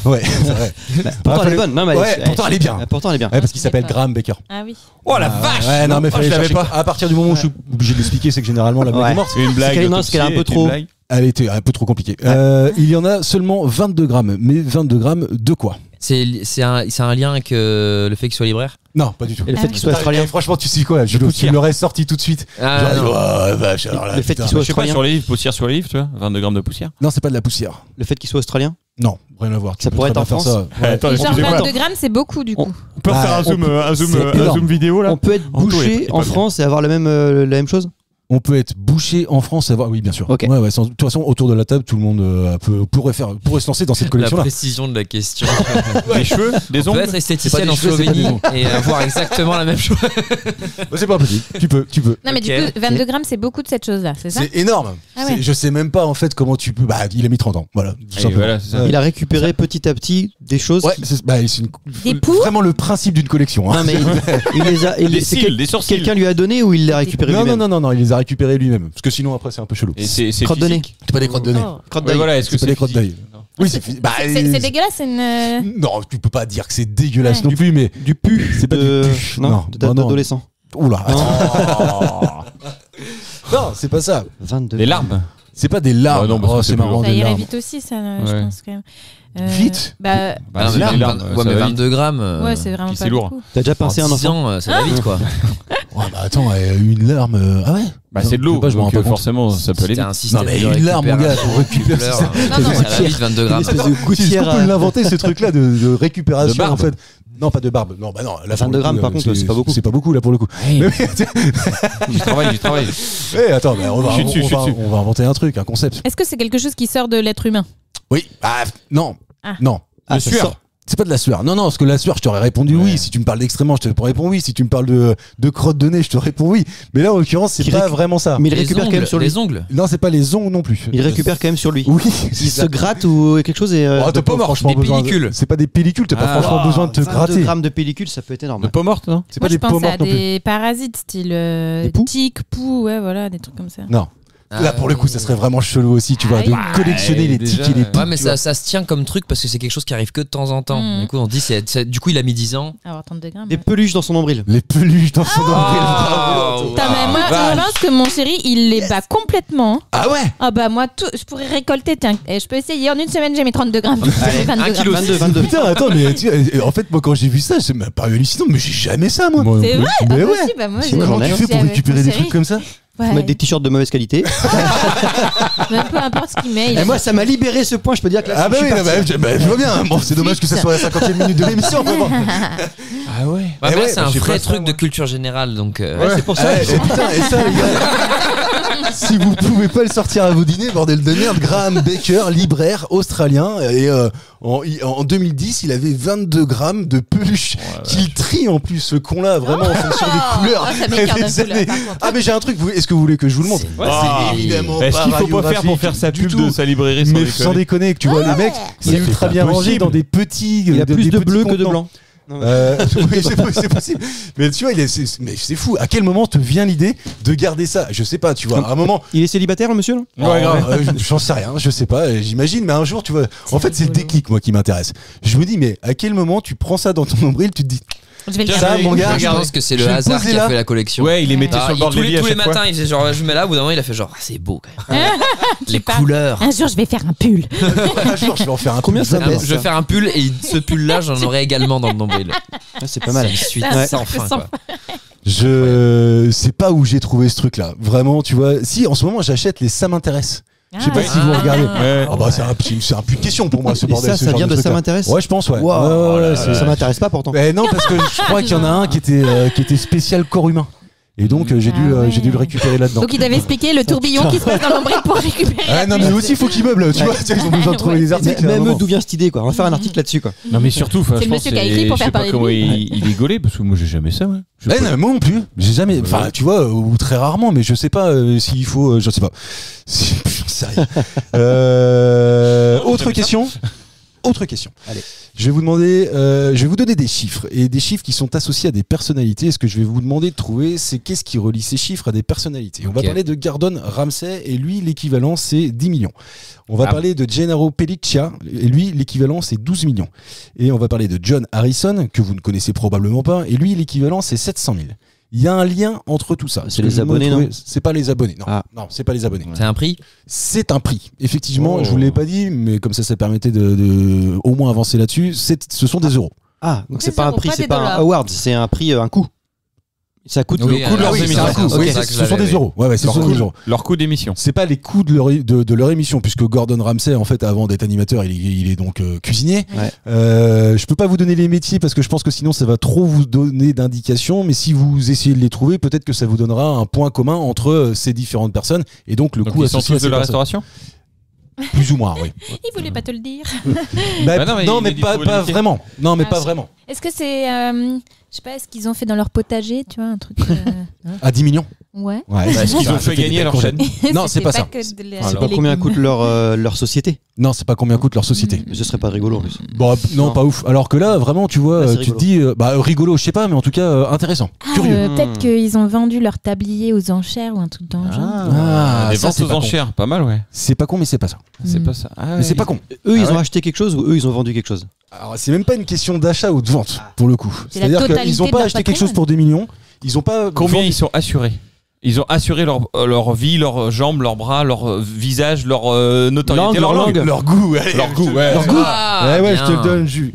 Ouais, c'est vrai.
Pourtant, elle est bonne. Non, mais
pourtant, elle est bien.
Pourtant, elle est bien.
Ouais, parce qu'il s'appelle Graham Baker.
Ah oui.
Oh la vache!
Ouais, non, mais
je l'avais pas.
À partir du moment où je suis obligé de l'expliquer, c'est que généralement la blague est morte.
C'est une blague.
Non, parce qu'elle est un peu trop.
Elle était un peu trop compliquée. Il y en a seulement 22 grammes. Mais 22 grammes de quoi?
C'est un lien avec le fait qu'il soit libraire?
Non, pas du tout.
Et le fait qu'il soit australien.
Franchement, tu sais quoi? Tu me l'aurais sorti tout de suite.
Le fait qu'il soit
Je sais pas,
australien.
sur les livres, poussière sur les livres, tu vois, 22 grammes de poussière.
Non, c'est pas de la poussière.
Le fait qu'il soit australien.
Non, rien à voir.
Ça pourrait être en France.
Attends,
Genre 22 grammes, c'est beaucoup du coup.
On peut faire un zoom vidéo là.
On peut être bouché en France et avoir la même chose.
On peut être bouché en France, oui, bien sûr.
Okay.
Ouais, de toute façon, autour de la table, tout le monde pourrait se lancer dans cette collection-là.
La précision de la question.
Les cheveux, des ongles.
On peut être esthéticienne en Slovénie et avoir exactement la même chose.
C'est pas possible. Tu peux.
Non, mais du coup, 22 grammes, c'est beaucoup de cette chose-là, c'est ça?
C'est énorme. Je sais même pas en fait comment tu peux. Il a mis 30 ans. Voilà.
Il a récupéré petit à petit des choses.
Ouais, c'est vraiment le principe d'une collection.
Non, mais il les a.
Des sourcils.
Quelqu'un lui a donné ou il les a récupérés lui-même?
Non, il les a récupérés lui-même. Parce que sinon, après, c'est un peu chelou.
Et c'est
crottes de nez.
C'est pas des crottes de nez.
Crottes d'œil.
Voilà, est-ce que
c'est pas des crottes d'œil? Oui, c'est
dégueulasse, c'est une.
Non, tu peux pas dire que c'est dégueulasse non plus, mais
du pu.
C'est pas du pu.
Non, d'adolescent.
Oula. Non, c'est pas ça.
22.
Des larmes.
C'est pas des larmes.
Non,
c'est marrant.
Ça
des
irait
larmes.
vite aussi, ça, je pense quand même.
Vite.
Bah,
mais 22 grammes.
Ouais, c'est vraiment pas
lourd.
beaucoup.
T'as déjà pincé un enfant?
Ça va vite, quoi.
Attends, une larme. Ah ouais.
C'est de l'eau.
Je me rends pas
forcément, ça peut aller vite.
Non, mais une larme, mon gars, on récupère ça.
Ça va vite, 22 grammes.
Est-ce qu'on peut l'inventer, ce truc-là de récupération, en fait? Non, pas de barbe. Non, non. Là,
22 grammes, par contre, c'est pas beaucoup.
C'est pas beaucoup, là, pour le coup.
Du travail.
Attends, on va inventer un truc, un concept.
Est-ce que c'est quelque chose qui sort de l'être humain?
Oui. Non. Non.
La sueur.
C'est pas de la sueur. Non, parce que la sueur, je t'aurais répondu oui. Si tu me parles d'excréments, je te réponds oui. Si tu me parles de crotte de nez, je te réponds oui. Mais là, en l'occurrence, c'est pas vraiment ça.
Mais il récupère quand même sur lui.
Les ongles.
Non, c'est pas les ongles non plus.
Il récupère quand même sur lui.
Oui.
Il se gratte ou quelque chose et.
T'as pas franchement besoin. Des pellicules. C'est pas des pellicules. T'as pas franchement besoin de te gratter.
22 grammes de pellicules, ça peut être énorme.
De peau morte, non?
C'est pas des peaux mortes non plus.
Je pense à des parasites, style tiques, poux, ouais, voilà, des trucs comme ça.
Non. Là, pour le coup, ça serait vraiment chelou aussi, tu vois, de collectionner les tiques et les poux.
Ouais, mais ça se tient comme truc parce que c'est quelque chose qui arrive que de temps en temps. Du coup, on dit, du coup, il a mis 10 ans.
Alors, 32 grammes.
Des peluches dans son nombril.
Les peluches dans son nombril.
Moi, je pense que mon chéri, il les bat complètement.
Ah ouais?
Ah bah, moi, je pourrais récolter. Tiens, je peux essayer. En une semaine, j'ai mis 32 grammes.
22.
Putain, attends, mais en fait, moi, quand j'ai vu ça, c'est même pas hallucinant, mais j'ai jamais ça, moi.
C'est vrai?
Mais ouais.
Comment
tu fais pour récupérer des trucs comme ça?
Faut mettre des t-shirts de mauvaise qualité.
Même peu importe ce qu'il met.
Et moi, ça m'a libéré ce point. Je peux dire que là,
je vois bien. Bon, c'est dommage que ça soit la 50e minute de l'émission.
Ah ouais.
C'est un vrai truc de culture générale, donc.
C'est pour ça.
Et ça, les gars, si vous pouvez pas le sortir à vos dîners, bordel de merde, Graham Baker, libraire australien, et en 2010, il avait 22 grammes de peluche qu'il trie en plus, ce con-là, vraiment en fonction des couleurs. Ah, mais j'ai un truc. Est-ce que vous voulez que je vous le montre? C'est évidemment pas.
Est-ce qu'il faut pas faire pour faire sa pub de sa librairie?
Mais sans déconner, que tu vois, le mec, c'est ultra bien rangé dans des petits.
Il y a plus de bleu que de blanc.
Oui, c'est possible. Mais tu vois, c'est fou. À quel moment te vient l'idée de garder ça? Je sais pas, tu vois. À un moment.
Il est célibataire, le monsieur, là?
Ouais, j'en sais rien, je sais pas, j'imagine. Mais un jour, tu vois. En fait, c'est le déclic, moi, qui m'intéresse. Je me dis, mais à quel moment tu prends ça dans ton nombril, tu te dis.
Je vais le
ça, mon gars,
je pense que c'est le hasard qui a fait la collection.
Ouais, il les mettait sur le bord de l'évier à chaque fois.
Tous les matins, il faisait genre, je mets là, au bout d'un moment, il a fait genre, c'est beau quand même. Les couleurs.
Un jour, je vais faire un pull.
Un jour, je vais en faire un.
Combien ça baisse?
Je vais faire un pull et ce pull-là, j'en aurai également dans le nombril.
C'est pas mal.
C'est une suite sans fin, quoi.
Je sais pas où j'ai trouvé ce truc-là. Vraiment, tu vois. Si, en ce moment, j'achète les Ça m'intéresse. Je sais pas si vous regardez. C'est un plus de question pour moi, ce bordel.
Ça vient de Ça m'intéresse?
Ouais, je pense, ouais.
Ça m'intéresse pas pourtant.
Non, parce que je crois qu'il y en a un qui était spécial corps humain. Et donc j'ai dû le récupérer là-dedans.
Donc il t'avait expliqué le tourbillon qui se passe dans l'ombril pour récupérer.
Non, mais aussi il faut qu'ils meublent, tu vois, ils ont besoin de trouver des articles.
Même eux, d'où vient cette idée, quoi? On va faire un article là-dessus, quoi.
Non, mais surtout,
c'est le monsieur qui a écrit pour faire parler de
lui. Il est gaulé parce que moi j'ai jamais ça, ouais.
Non, moi non plus, j'ai jamais. Enfin, tu vois, ou très rarement, mais je sais pas s'il faut, je sais pas. J'en sais rien. Autre question. Allez. Je vais vous demander, je vais vous donner des chiffres et des chiffres qui sont associés à des personnalités. Et ce que je vais vous demander de trouver, c'est qu'est-ce qui relie ces chiffres à des personnalités. On va parler de Gordon Ramsay et lui, l'équivalent, c'est 10 millions. On va parler de Gennaro Pelliccia et lui, l'équivalent, c'est 12 millions. Et on va parler de John Harrison, que vous ne connaissez probablement pas, et lui, l'équivalent, c'est 700 000. Il y a un lien entre tout ça.
C'est les abonnés, non?
C'est pas les abonnés, non. Non, c'est pas les abonnés.
C'est un prix?
C'est un prix. Effectivement, je vous l'ai pas dit, mais comme ça permettait de au moins avancer là-dessus. Ce sont des euros.
Ah, donc c'est pas un prix, c'est pas un award, c'est un prix, un coût. Ça coûte
le coût de leurs émissions. Ce sont des euros. Ouais, ce sont des euros.
Leur coût d'émission.
C'est pas les coûts de leur émission, puisque Gordon Ramsay, en fait, avant d'être animateur, il est donc cuisinier. Je peux pas vous donner les métiers parce que je pense que sinon ça va trop vous donner d'indications, mais si vous essayez de les trouver, peut-être que ça vous donnera un point commun entre ces différentes personnes et donc le coût associé à ces
de la restauration.
Plus ou moins, oui.
Il voulait pas te le dire.
Non, mais pas vraiment. Non, mais pas vraiment.
Est-ce que c'est, je sais pas, est-ce qu'ils ont fait dans leur potager, tu vois, un truc
à 10 millions.
Ouais.
Est-ce qu'ils ont fait gagner leur chaîne?
Non, c'est pas ça.
C'est pas combien coûte leur société?
Non, c'est pas combien coûte leur société.
Ce serait pas rigolo en plus.
Bon, non, pas ouf. Alors que là, vraiment, tu vois, tu te dis, rigolo, je sais pas, mais en tout cas, intéressant. Curieux.
Peut-être qu'ils ont vendu leur tablier aux enchères ou un truc dans le genre.
Les ventes aux enchères, pas mal, ouais.
C'est pas con, mais c'est pas ça.
C'est pas ça.
Mais c'est pas con.
Eux, ils ont acheté quelque chose ou eux, ils ont vendu quelque chose?
Alors, c'est même pas une question d'achat ou de vente, pour le coup.
C'est-à-dire
qu'ils ont pas acheté quelque chose pour des millions. Ils ont pas.
Combien ils sont assurés? Ils ont assuré leur vie, leurs jambes, leurs bras, leur visage, leur notoriété, leur langue.
Leur goût, ouais.
Leur goût, ouais.
Leur goût. Je te le donne, Jus.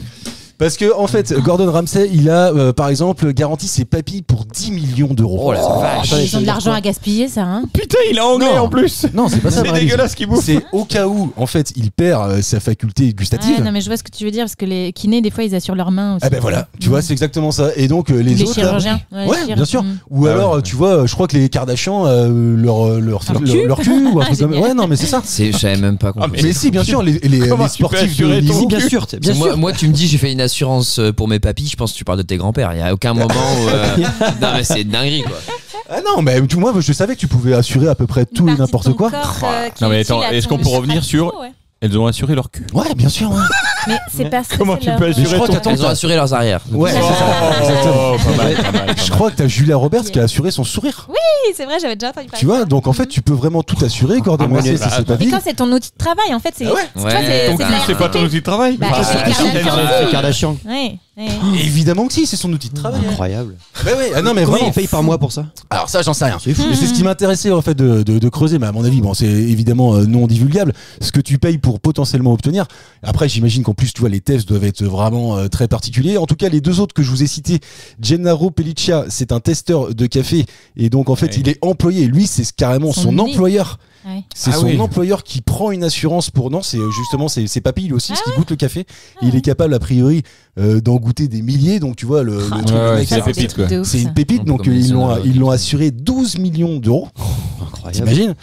Parce que en fait, Gordon Ramsay, il a par exemple garanti ses papilles pour 10 millions d'euros.
Oh la vache. Ils ont de l'argent à gaspiller, ça, hein.
Putain, il est anglais en plus.
Non, c'est pas ça.
C'est dégueulasse qu'il bouffe.
C'est au cas où, en fait, il perd sa faculté gustative.
Non, mais je vois ce que tu veux dire parce que les kinés, des fois, ils assurent leurs mains aussi.
Ah ben voilà, tu vois, c'est exactement ça. Et donc les autres,
chirurgiens.
Ouais, bien sûr. Ou alors, tu vois, je crois que les Kardashians, leur cul ou un truc comme ça. Ouais, non, mais c'est ça.
Je savais même pas compris.
Mais si, bien sûr, les sportifs de niveau.
Bien sûr.
Moi, tu me dis, j'ai fait une assurance pour mes papilles, je pense que tu parles de tes grands-pères. Il n'y a aucun moment où. Non, mais c'est dinguerie, quoi.
Ah non, mais moi, je savais que tu pouvais assurer à peu près tout et n'importe quoi.
Non, mais attends, est-ce qu'on peut revenir sur. Elles ont assuré leur cul.
Ouais, bien sûr. Ouais.
Mais c'est pas ça.
Comment tu peux assurer ton...
Elles ont assuré leurs arrières.
Ouais, c'est ça. Exactement.
Pas mal.
Je crois que t'as Julia Roberts qui a assuré son sourire.
Oui, c'est vrai, j'avais déjà entendu parler.
Tu vois, donc en fait, tu peux vraiment tout assurer, Gordon Ramsay, c'est pas
Et quand c'est ton outil de travail, en fait, c'est.
Ton cul, c'est pas ton outil de travail.
C'est Kardashian.
Ouais.
Évidemment que si, c'est son outil de travail.
Incroyable.
Bah ouais, non mais
Comment
vraiment.
il paye par mois pour ça?
Alors ça, j'en sais rien. C'est fou. C'est ce qui m'intéressait en fait de creuser, mais à mon avis, bon, c'est évidemment non divulgable. Ce que tu payes pour potentiellement obtenir. Après, j'imagine qu'en plus, tu vois, les tests doivent être vraiment très particuliers. En tout cas, les deux autres que je vous ai cités, Gennaro Pelliccia, c'est un testeur de café et donc en fait, il est employé. Lui, c'est carrément son employeur. Ouais. C'est son employeur qui prend une assurance pour. Non, c'est justement ses papilles, lui aussi, qui goûte le café. Il est capable, a priori, d'en goûter des milliers. Donc, tu vois, le truc,
c'est la pépite, quoi.
C'est une pépite. Donc, ils l'ont assuré 12 millions d'euros.
Incroyable.
T'imagines?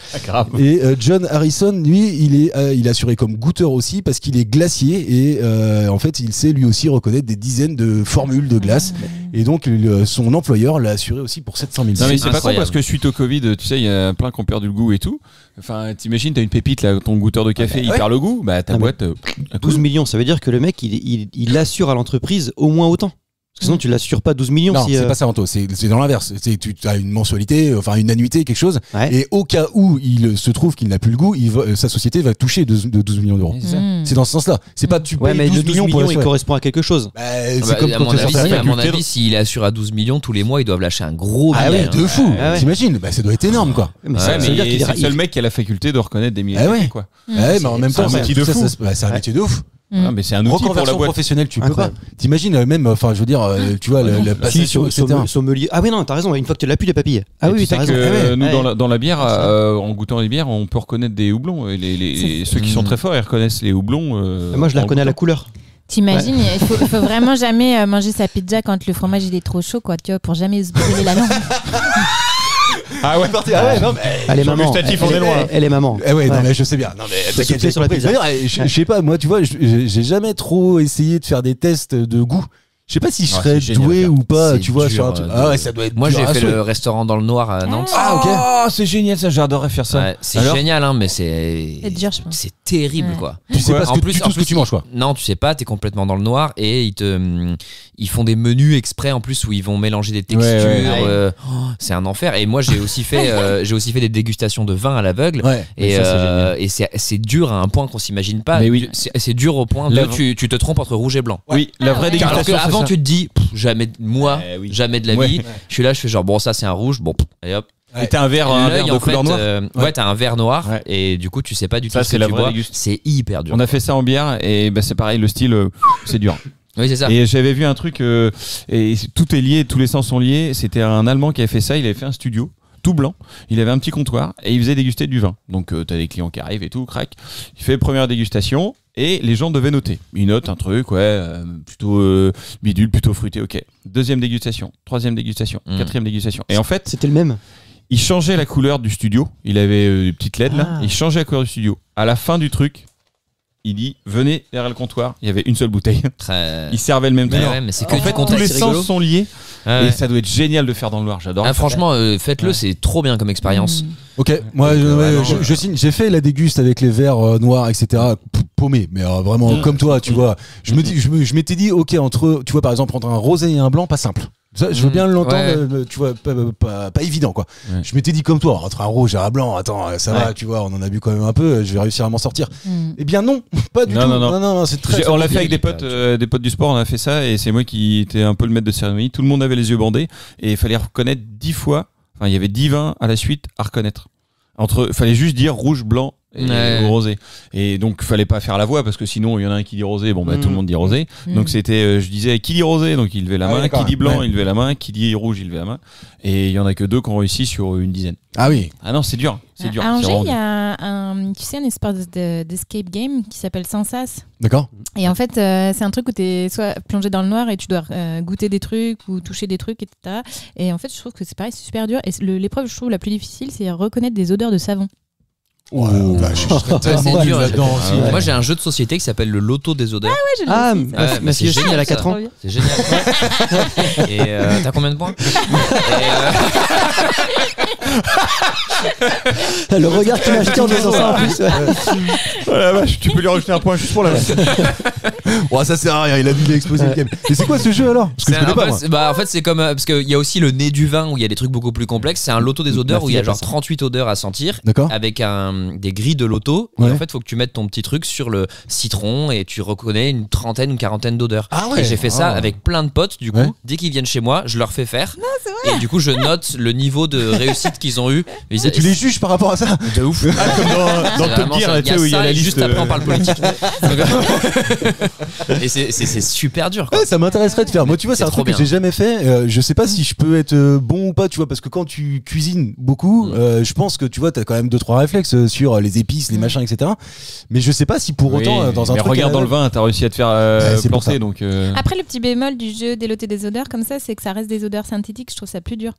Et John Harrison, lui, il est assuré comme goûteur aussi parce qu'il est glacier et en fait, il sait lui aussi reconnaître des dizaines de formules de glace. Et donc, son employeur l'a assuré aussi pour 700 000.
Non, mais c'est pas con parce que suite au Covid, tu sais, il y a plein qui ont perdu le goût et tout. Enfin, t'imagines, t'as une pépite là, ton goûteur de café, il perd le goût, bah ta boîte.
12 millions, ça veut dire que le mec, il assure à l'entreprise au moins autant. Parce que sinon, tu l'assures pas 12 millions.
Non, c'est pas ça, Anto. C'est dans l'inverse. Tu as une mensualité, enfin une annuité, quelque chose. Ouais. Et au cas où il se trouve qu'il n'a plus le goût, sa société va toucher de 12 millions d'euros. C'est dans ce sens-là. C'est pas tu payes 12 millions pour
il correspond à quelque chose.
C'est comme à mon avis, s'il assure à 12 millions tous les mois, ils doivent lâcher un gros billet.
Ah ouais, de fou. T'imagines? Ça doit être énorme, quoi.
Mais c'est le seul mec qui a la faculté de reconnaître des milliers, quoi.
Ouais, mais en même temps,
c'est un métier de fou.
C'est un métier de ouf.
Ah, mais c'est un outil pour la boîte
professionnelle, tu peux pas. T'imagines même, enfin, je veux dire, tu vois, la passation, etc.
Sommelier. Ah oui, non, t'as raison. Une fois que tu l'as plus les papilles. Ah oui, t'as raison.
Nous, dans la bière, en goûtant les bières, on peut reconnaître des houblons. Ceux qui sont très forts, ils reconnaissent les houblons.
Moi, je la reconnais à la couleur.
T'imagines, il faut vraiment jamais manger sa pizza quand le fromage il est trop chaud, quoi, tu vois, pour jamais se brûler la langue.
Ah ouais,
non, mais elle est maman.
On est loin.
Elle est maman.
Ouais, non, mais je sais bien. Non, mais t'inquiète sur la pizza. Je sais pas, moi, tu vois, j'ai jamais trop essayé de faire des tests de goût. Je sais pas si je serais doué ou pas, tu vois, sur un truc. Ah ouais, ça doit être.
Moi, j'ai fait le restaurant dans le noir à Nantes.
Ah ok.
Oh, c'est génial, ça, j'adorerais faire ça.
Ouais, c'est génial, hein, mais c'est terrible, quoi.
Tu sais pas tout ce que tu manges, quoi.
Non, tu sais pas, t'es complètement dans le noir et ils font des menus exprès en plus où ils vont mélanger des textures. C'est un enfer. Et moi, j'ai aussi fait des dégustations de vin à l'aveugle. Et c'est dur à un point qu'on s'imagine pas. C'est dur au point de tu te trompes entre rouge et blanc.
Oui, la vraie dégustation.
Avant, tu te dis, jamais de la vie. Je suis là, je fais genre, bon, ça c'est un rouge, bon, et hop.
Et t'as un verre de couleur noire.
T'as un verre noir et du coup tu sais pas du tout ce que tu bois. C'est hyper dur.
On a fait ça en bière et c'est pareil, le style c'est dur.
Oui, c'est ça.
Et j'avais vu un truc, et tout est lié, tous les sens sont liés. C'était un Allemand qui avait fait ça, il avait fait un studio tout blanc, il avait un petit comptoir et il faisait déguster du vin. Donc t'as des clients qui arrivent et tout, crac. Il fait première dégustation et les gens devaient noter. Ils notent un truc, plutôt bidule, plutôt fruité, ok. Deuxième dégustation, troisième dégustation, quatrième dégustation. Et en fait,
c'était le même.
Il changeait la couleur du studio. Il avait des petites LED là. Il changeait la couleur du studio. À la fin du truc, il dit venez derrière le comptoir. Il y avait une seule bouteille. Il servait le même truc.
Ouais, mais c'est que
en fait, tous les sens sont liés. Et ça doit être génial de faire dans le noir. J'adore.
Franchement, faites-le, c'est trop bien comme expérience.
Ok, moi je signe. J'ai fait la déguste avec les verres noirs, etc. Paumé, mais vraiment comme toi, tu vois. Je m'étais dit, ok, tu vois, par exemple, entre un rosé et un blanc, pas simple. Ça, je veux bien l'entendre, tu vois, pas évident quoi. Je m'étais dit comme toi, entre un rouge et un blanc, attends, ça va, tu vois, on en a bu quand même un peu, je vais réussir à m'en sortir. Eh bien non, pas du tout. Non, c'est très.
On l'a fait avec des potes du sport, on a fait ça et c'est moi qui étais un peu le maître de cérémonie. Tout le monde avait les yeux bandés et il fallait reconnaître 10 fois. Enfin, il y avait 10 vins à la suite à reconnaître. Fallait juste dire rouge, blanc. Et rosé. Et donc fallait pas faire la voix parce que sinon il y en a un qui dit rosé, tout le monde dit rosé. Donc c'était je disais qui dit rosé, donc il levait la main, qui dit blanc, il levait la main, qui dit rouge, il levait la main. Et il y en a que 2 qui ont réussi sur une dizaine.
Ah oui.
Ah non, c'est dur, c'est dur.
À Angers, il y a un espèce d'escape game qui s'appelle Sensas.
D'accord.
Et en fait, c'est un truc où tu es soit plongé dans le noir et tu dois goûter des trucs ou toucher des trucs, etc. Et en fait, je trouve que c'est pareil, c'est super dur. Et l'épreuve, je trouve, la plus difficile, c'est reconnaître des odeurs de savon.
Je tellement
dur
là-dedans aussi.
Moi j'ai un jeu de société qui s'appelle le Loto des odeurs.
Ah ouais, je
ma fille aussi, elle a 4 ans.
C'est génial. Et t'as combien de points?
Le regard qu'il a acheté en disant ça en plus.
Voilà, vache, tu peux lui rajouter un point juste pour la vache.
Ça sert à rien, il a dû l'exposer le game. Et c'est quoi ce jeu alors? Parce que je connais pas.
En fait, c'est comme parce qu'il y a aussi le nez du vin où il y a des trucs beaucoup plus complexes. C'est un loto des odeurs où il y a genre 38 odeurs à sentir.
D'accord.
Avec des grilles de loto. Et en fait, il faut que tu mettes ton petit truc sur le citron et tu reconnais une trentaine, une quarantaine d'odeurs. Et j'ai fait ça avec plein de potes. Du coup, dès qu'ils viennent chez moi, je leur fais faire. Et du coup, je note le niveau de réussite qu'ils ont eu.
Et tu les juges par rapport à ça?
De ouf.
Comme dans Top Gear, tu sais où il y a la liste.
Juste après, on parle politique. Et c'est super dur.
Ouais, ça m'intéresserait de faire. Moi, tu vois, c'est un truc que j'ai jamais fait. Je sais pas si je peux être bon ou pas, tu vois, parce que quand tu cuisines beaucoup, je pense que tu vois, t'as quand même 2-3 réflexes sur les épices, les machins, etc. Mais je sais pas si pour autant, dans un truc.
Mais regarde dans le vin, t'as réussi à te faire planter, donc.
Après, le petit bémol du jeu des lotés des odeurs, comme ça, c'est que ça reste des odeurs synthétiques. Je trouve ça plus dur.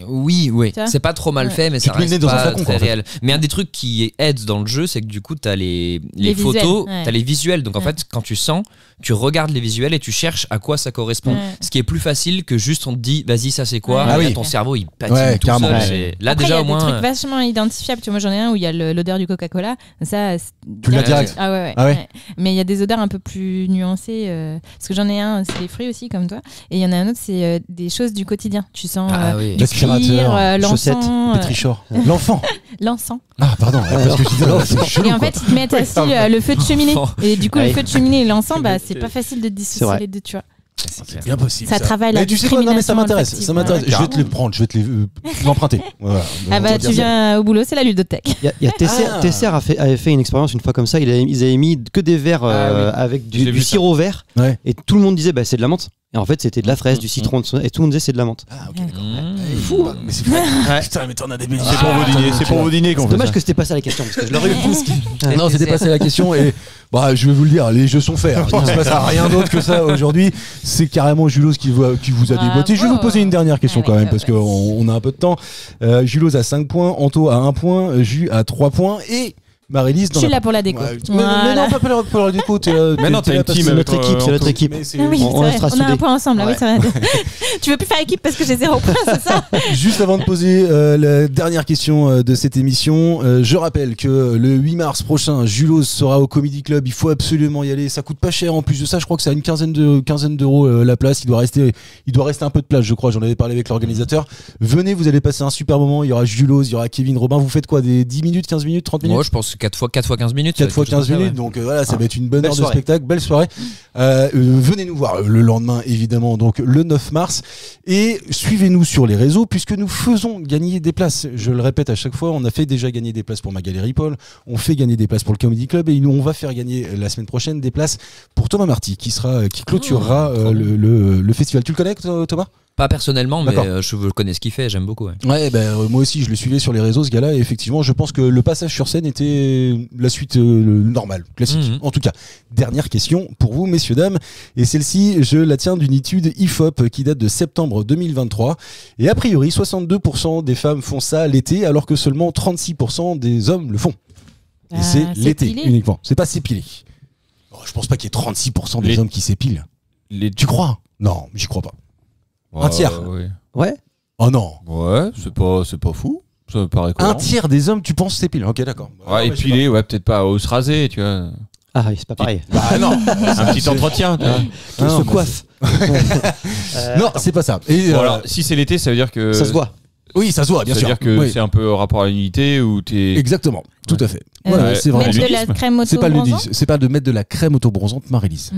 Oui, c'est pas trop mal fait, mais ça reste pas très réel. Mais un des trucs qui aide dans le jeu, c'est que du coup, t'as les photos, t'as les visuels. Donc en fait, quand tu sens, tu regardes les visuels et tu cherches à quoi ça correspond. Ce qui est plus facile que juste on te dit, vas-y, ça c'est quoi. Ton cerveau, il patine tout seul. Là,
après,
déjà, au moins.
Il y a des trucs vachement identifiables. Tu vois, moi, j'en ai un où il y a l'odeur du Coca-Cola. Ça,
tu l'as direct.
Ah ouais. Mais il y a des odeurs un peu plus nuancées. Parce que j'en ai un, c'est les fruits aussi, comme toi. Et il y en a un autre, c'est des choses du quotidien. Tu sens du cuir, l'encens.
Pétrichor. L'enfant.
L'encens.
Ah, pardon. Parce que je disais l'encens.
Et en fait, ils te mettent aussi le feu de cheminée. Et du coup, le feu de cheminée et l'encens, c'est pas facile de dissocier les deux, tu vois.
C'est bien possible.
Ça travaille la
mais tu sais quoi, non mais ça m'intéresse. Je vais te les prendre, je vais te les emprunter. Voilà.
Tu viens au boulot, c'est la ludothèque.
Il y a Tesser avait fait une expérience une fois comme ça. Ils avaient mis que des verres avec du sirop vert. Et tout le monde disait c'est de la menthe. Et en fait, c'était de la fraise, du citron, et tout le monde disait c'est de la menthe.
Ah, ok, d'accord. Fou. Mais c'est vrai. Putain, mais t'en as des bêtises.
C'est pour vos dîners qu'on fait ça.
C'est dommage que c'était pas ça la question, parce que je l'aurais eu.
Non, c'était pas ça la question. Et je vais vous le dire, les jeux sont faits. Il ne se passe rien d'autre que ça aujourd'hui. C'est carrément Julos qui vous a déboîté. Je vais vous poser une dernière question quand même, parce qu'on a un peu de temps. Julos a 5 points, Anto a 1 point, Jus a 3 points et Marie-Lise.
Je suis là pour la déco.
Mais non, pas pour la déco.
Maintenant, t'as une team.
C'est notre équipe. C'est notre équipe.
On a un point ensemble. Tu veux plus faire équipe parce que j'ai 0 point, c'est ça?
Juste avant de poser la dernière question de cette émission, je rappelle que le 8 mars prochain, Julos sera au Comedy Club. Il faut absolument y aller. Ça coûte pas cher en plus de ça. Je crois que c'est à une quinzaine d'euros la place. Il doit rester un peu de place, je crois. J'en avais parlé avec l'organisateur. Venez, vous allez passer un super moment. Il y aura Julos, il y aura Kevin, Robin. Vous faites quoi, des 10 minutes, 15 minutes, 30 minutes?
Moi, je pense 4 fois 15 minutes.
4 fois 15 minutes, donc voilà, ça va être une bonne heure de spectacle, belle soirée. Venez nous voir le lendemain, évidemment, donc le 9 mars. Et suivez-nous sur les réseaux, puisque nous faisons gagner des places. Je le répète à chaque fois, on a fait déjà gagner des places pour ma Galerie Paul, on fait gagner des places pour le Comedy Club, et nous, on va faire gagner la semaine prochaine des places pour Thomas Marty, qui clôturera le festival. Tu le connais, Thomas ?
Pas personnellement, mais je connais ce qu'il fait, j'aime beaucoup.
Ouais, moi aussi, je le suivais sur les réseaux, ce gars-là, et effectivement, je pense que le passage sur scène était la suite normale, classique. En tout cas, dernière question pour vous, messieurs, dames, et celle-ci, je la tiens d'une étude IFOP qui date de septembre 2023, et a priori, 62% des femmes font ça l'été, alors que seulement 36% des hommes le font. Et c'est l'été uniquement, c'est pas s'épiler. Je pense pas qu'il y ait 36% des hommes qui s'épilent. Tu crois ? Non, j'y crois pas. Un tiers.
Ouais.
Oh non.
Ouais, c'est pas fou. Ça me paraît cohérent.
Un tiers des hommes, tu penses, s'épilent. Ok, d'accord.
Ouais, épiler, peut-être pas au se raser, tu vois.
Ah, c'est pas pareil.
Bah non. Un petit entretien.
Qui se coiffe.
Non, c'est pas ça. Et
alors, si c'est l'été, ça veut dire que.
Ça se voit.
Oui, ça se voit, bien sûr.
Ça veut dire que c'est un peu rapport à l'unité où t'es.
Exactement, tout à fait. Voilà, c'est vraiment.
Mettre de la crème
C'est pas le
auto-bronzante.
nudisme, c'est pas de mettre de la crème auto-bronzante, Marie-Lise.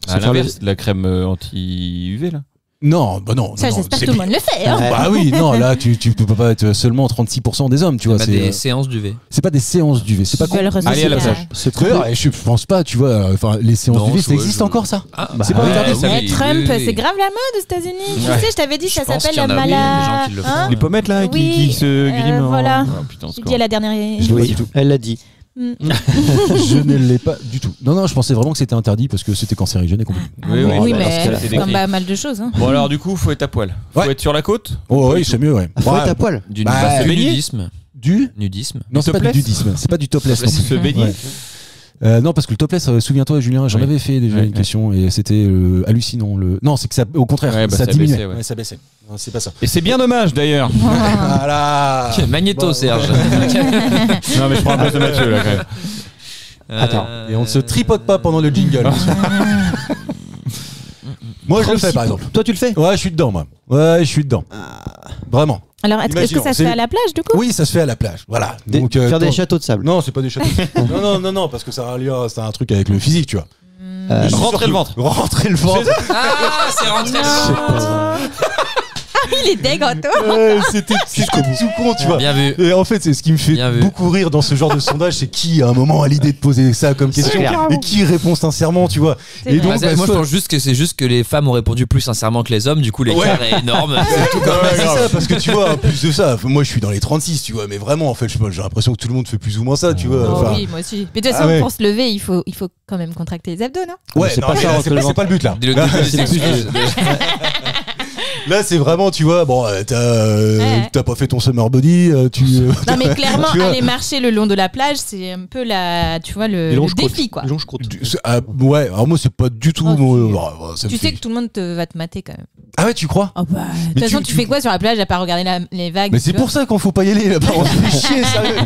À l'inverse, de la crème anti-UV là.
Non, bah non.
Ça, j'espère que tout le monde le fait. Hein.
Bah oui, non, là, tu peux pas être seulement 36% des hommes, tu vois.
C'est pas des séances d'UV.
C'est pas des séances d'UV, c'est pas
Allez à la plage.
C'est très. Je pense pas, tu vois. Enfin, les séances d'UV, ça existe encore, ça. C'est pas interdit, ça.
Trump, c'est grave la mode aux États-Unis. Tu sais, je t'avais dit, ça s'appelle la mala.
Les pommettes là qui se griment.
Voilà.
Putain,
J'ai dit à la dernière.
Oui, elle l'a dit.
Je ne l'ai pas du tout. Non, je pensais vraiment que c'était interdit parce que c'était cancérigène et compagnie.
Oui, mais comme pas mal de choses. Hein.
Bon, alors du coup, faut être à poil. Faut être sur la côte.
Oh, oui, c'est mieux, ouais.
Faut être à poil.
Du nudisme.
Du
nudisme.
Non, c'est pas du nudisme. C'est pas du topless.
Se baigner.
Non, parce que le topless, souviens-toi, Julien, j'en avais fait déjà une question et c'était hallucinant. Non, c'est que ça, au contraire, ça diminuait. Ça baissait. Non, c'est pas ça.
Et c'est bien dommage d'ailleurs.
Voilà.
Magnéto, Serge.
Non, mais je prends un place de Mathieu là quand même.
Attends. Et on ne se tripote pas pendant le jingle. Moi, je le fais par exemple.
Toi, tu le fais ?
Ouais, je suis dedans, moi. Ouais, je suis dedans. Vraiment.
Alors, est-ce que ça se fait à la plage, du coup ?
Oui, ça se fait à la plage. Voilà.
Donc, faire des châteaux de sable.
Non, c'est pas des châteaux de sable. Non, parce que ça a un lien, c'est un truc avec le physique, tu vois.
Rentrer le ventre.
Rentrer le ventre.
Ah, c'est rentrer le ventre.
Il est deg, Anto.
C'était tout con, tu vois.
Bien vu.
Et en fait, c'est ce qui me fait beaucoup rire dans ce genre de sondage, c'est qui à un moment a l'idée de poser ça comme question et qui répond sincèrement, tu vois. Et donc,
moi, je pense juste que c'est juste que les femmes ont répondu plus sincèrement que les hommes, du coup l'écart est énorme.
C'est tout c'est ça, parce que tu vois, en plus de ça, moi je suis dans les 36, tu vois, mais vraiment, en fait, j'ai l'impression que tout le monde fait plus ou moins ça, tu vois.
Oui, moi aussi. Mais de toute façon, pour se lever, il faut quand même contracter les abdos, non ?
Ouais, c'est pas le but là. Là, c'est vraiment, tu vois, bon, t'as pas fait ton summer body,
Non, mais clairement, aller marcher le long de la plage, c'est un peu le défi, quoi.
Ouais, alors moi, c'est pas du tout.
Tu sais que tout le monde va te mater quand même.
Ah ouais, tu crois ?
De toute façon, tu fais quoi sur la plage à part regarder les vagues ?
Mais c'est pour ça qu'on faut pas y aller là-bas, on se fait chier, sérieux.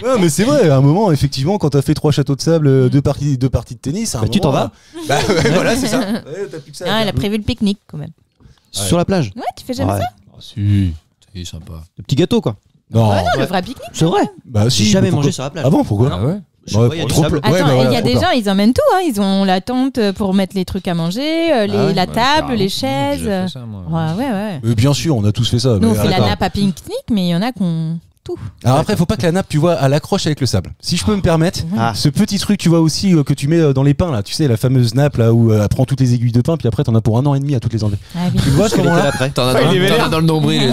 Non, mais c'est vrai, à un moment, effectivement, quand t'as fait 3 châteaux de sable, 2 parties de tennis,
tu t'en vas ?
Bah voilà, c'est ça. T'as plus que ça.
Elle a prévu le pique-nique quand même.
Sur la plage.
Ouais, tu fais jamais ça ?
Si.
C'est sympa.
Le petit gâteau, quoi.
Non.
Le vrai pique-nique.
C'est vrai.
Bah si.
J'ai jamais mangé sur la plage.
Ah bon, pourquoi ?
Ah ouais.
Il y a du sable.
Attends, il y a des gens, ils emmènent tout. Hein. Ils ont la tente pour mettre les trucs à manger, la table, les chaises. Ouais.
Bien sûr, on a tous fait ça.
Nous, on fait la nappe à pique-nique, mais il y en a qui ont tout.
Alors après, faut pas que la nappe, tu vois, elle accroche avec le sable. Si je peux me permettre, ce petit truc, tu vois aussi, que tu mets dans les pains, là, tu sais, la fameuse nappe, là, où elle prend toutes les aiguilles de pain, puis après, t'en as pour 1 an et demi à toutes les enlever.
Ah, oui.
Tu vois comment là
T'en as dans le nombril.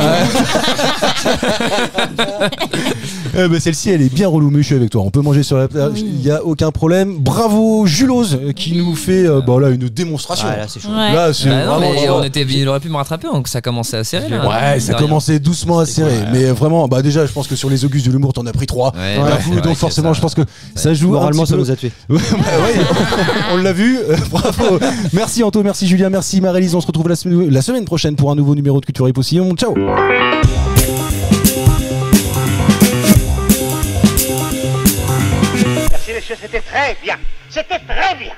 Bah, celle-ci, elle est bien relou, mais je suis avec toi. On peut manger sur la plage, il y a aucun problème. Bravo, Julose, qui nous fait là, une démonstration.
Là, c'est chaud.
Là, c'est vraiment.
Il aurait pu me rattraper, donc ça commençait à serrer. Là,
ouais, ça commençait doucement à serrer. Mais vraiment, déjà, je pense que sur les Augustes de l'humour, t'en as pris 3. Donc forcément, je pense que ça joue.
Moralement, ça nous a tués.
On l'a vu. Bravo. Merci Anto, merci Julien, merci Marie-Lise. On se retrouve la semaine prochaine pour un nouveau numéro de Culture et Postillon. Ciao.
Merci messieurs, c'était très bien. C'était très bien.